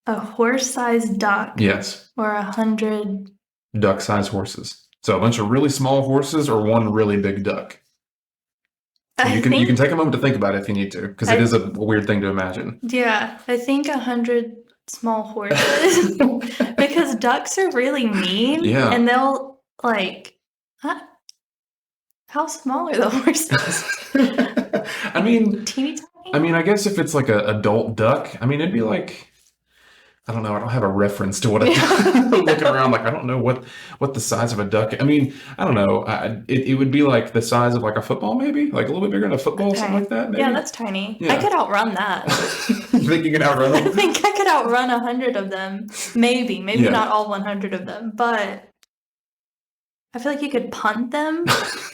A horse-sized duck? Yes. Or 100 duck-sized horses. So a bunch of really small horses or one really big duck? You can take a moment to think about it if you need to, because it is a weird thing to imagine. Yeah, I think 100 small horses, because ducks are really mean. Yeah, and they'll how small are the horses? I mean, teeny tiny. I mean, I guess if it's like an adult duck, I mean, it'd be like, I don't know. I don't have a reference to what I'm looking around. Like, I don't know what the size of a duck. I mean, I don't know. It would be like the size of like a football, maybe like a little bit bigger than a football, something like that. Maybe? Yeah, that's tiny. Yeah. I could outrun that. You think you can outrun them? I think I could outrun 100 of them. Maybe not all 100 of them, but I feel like you could punt them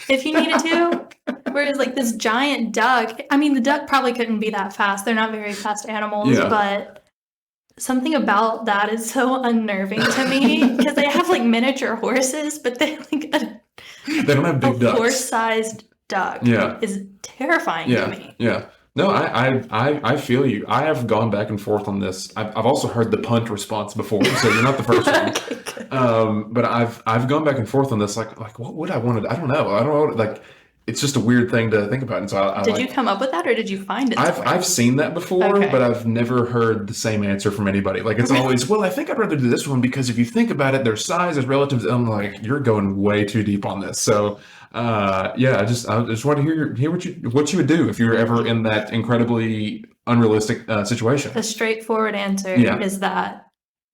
if you needed to. Whereas like this giant duck, I mean, the duck probably couldn't be that fast. They're not very fast animals, but something about that is so unnerving to me, because they have like miniature horses, but they like they don't have big ducks. Horse-sized duck is terrifying to me. Yeah. No, I feel you. I have gone back and forth on this. I've also heard the punt response before, so you're not the first one. But I've gone back and forth on this. Like what would I want to? I don't know. Like, it's just a weird thing to think about. And so did you come up with that, or did you find it? I've seen that before, but I've never heard the same answer from anybody. Like, it's always, well, I think I'd rather do this one because if you think about it, their size is relative to, I'm like, you're going way too deep on this. So I just want to hear what you would do if you were ever in that incredibly unrealistic situation. The straightforward answer is that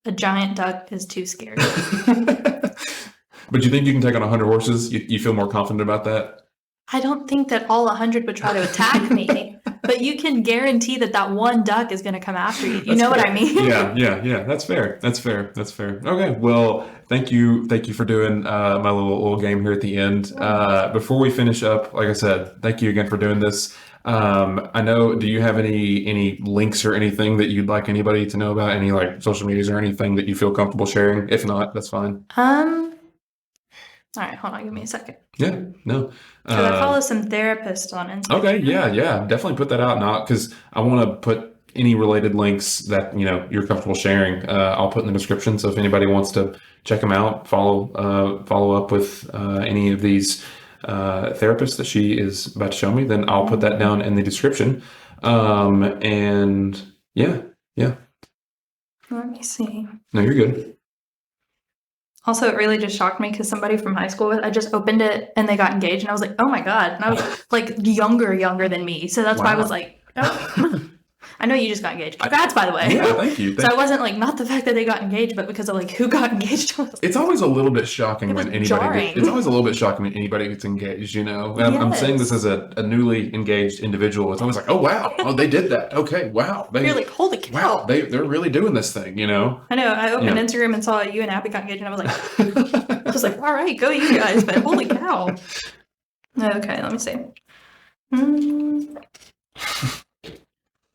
a giant duck is too scary. But you think you can take on 100 horses? You feel more confident about that? I don't think that all 100 would try to attack me, but you can guarantee that one duck is going to come after you. You know what I mean? Yeah. That's fair. Okay. Well, thank you for doing my little game here at the end. Before we finish up, like I said, thank you again for doing this. I know, do you have any links or anything that you'd like anybody to know about? Any like social medias or anything that you feel comfortable sharing? If not, that's fine. All right, hold on, give me a second. Yeah, no. Because I follow some therapists on Instagram. Okay, yeah, definitely put that out now, because I want to put any related links that you're comfortable sharing. I'll put in the description, so if anybody wants to check them out, follow up with any of these therapists that she is about to show me, then I'll put that down in the description. And yeah. Let me see. No, you're good. Also, it really just shocked me because somebody from high school, I just opened it and they got engaged, and I was like, oh my God. And I was like younger than me. So that's why I was like, oh. I know you just got engaged. Congrats, by the way. Yeah, thank you. So I wasn't like, not the fact that they got engaged, but because of like who got engaged. It's always a little bit shocking when anybody jarring. it's always a little bit shocking when anybody gets engaged, you know. And I'm saying this as a newly engaged individual. It's always like, oh wow, oh they did that. Okay, wow. You're like, holy cow. Wow, they're really doing this thing, you know. I know. I opened Instagram and saw you and Abby got engaged, and I was like, all right, go you guys, but holy cow. Okay, let me see.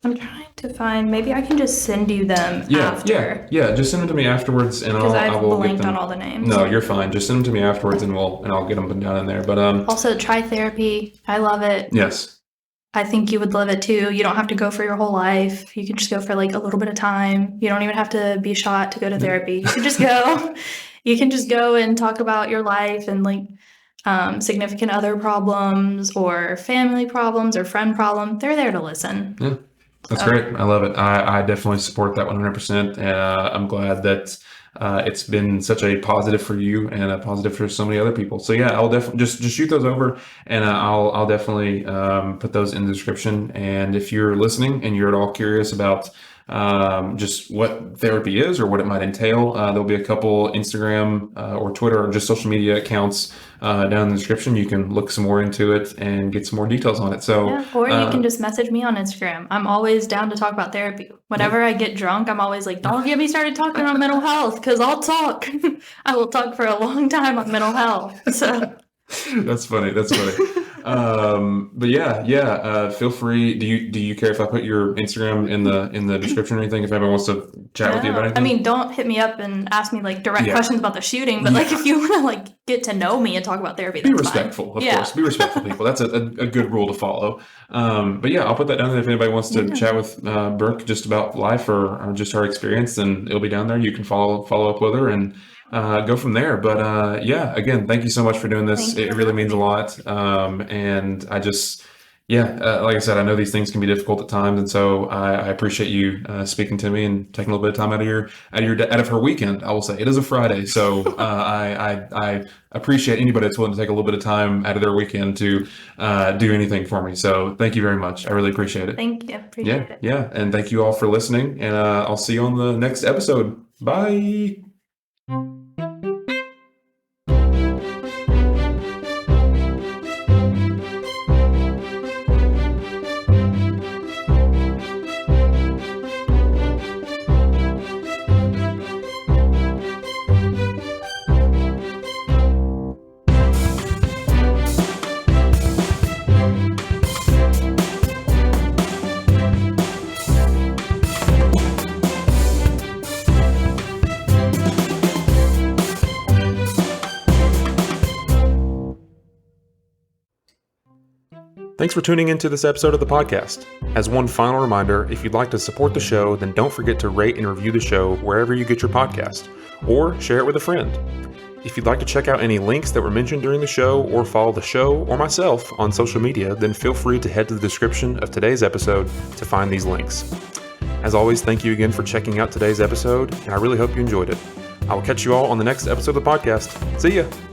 I'm trying to find. Maybe I can just send you them after. Yeah. Just send them to me afterwards, and I will blanked on all the names. No, you're fine. Just send them to me afterwards, and I'll get them down in there. But also try therapy. I love it. Yes. I think you would love it too. You don't have to go for your whole life. You can just go for like a little bit of time. You don't even have to be shot to go to therapy. You can just go. You can just go and talk about your life and like significant other problems or family problems or friend problems. They're there to listen. Yeah. That's great. I love it. I definitely support that 100%. And I'm glad that it's been such a positive for you and a positive for so many other people. So yeah, I'll definitely just shoot those over, and I'll definitely put those in the description. And if you're listening and you're at all curious about just what therapy is or what it might entail, there'll be a couple Instagram or Twitter or just social media accounts down in the description. You can look some more into it and get some more details on it. So, or you can just message me on Instagram. I'm always down to talk about therapy. Whenever I get drunk, I'm always like, don't get me started talking on mental health, because I'll talk. I will talk for a long time on mental health. So That's funny. But yeah. Feel free. Do you care if I put your Instagram in the description or anything? If anyone wants to chat with you about anything? I mean, don't hit me up and ask me like direct questions about the shooting. But like, if you want to like get to know me and talk about therapy, that's be respectful, of course. Be respectful, people. That's a good rule to follow. But yeah, I'll put that down there. If anybody wants to chat with Brooke just about life or just her experience, then it'll be down there. You can follow up with her and go from there. But yeah, again, thank you so much for doing this. It really means a lot. And I just, like I said, I know these things can be difficult at times, and so I appreciate you speaking to me and taking a little bit of time out of her weekend. I will say it is a Friday, so I appreciate anybody that's willing to take a little bit of time out of their weekend to do anything for me. So thank you very much. I really appreciate it. Thank you. Appreciate it. Yeah, and thank you all for listening. And I'll see you on the next episode. Bye. Thanks for tuning into this episode of the podcast. As one final reminder, if you'd like to support the show, then don't forget to rate and review the show wherever you get your podcast, or share it with a friend. If you'd like to check out any links that were mentioned during the show, or follow the show or myself on social media, then feel free to head to the description of today's episode to find these links. As always, thank you again for checking out today's episode, and I really hope you enjoyed it. I will catch you all on the next episode of the podcast. See ya!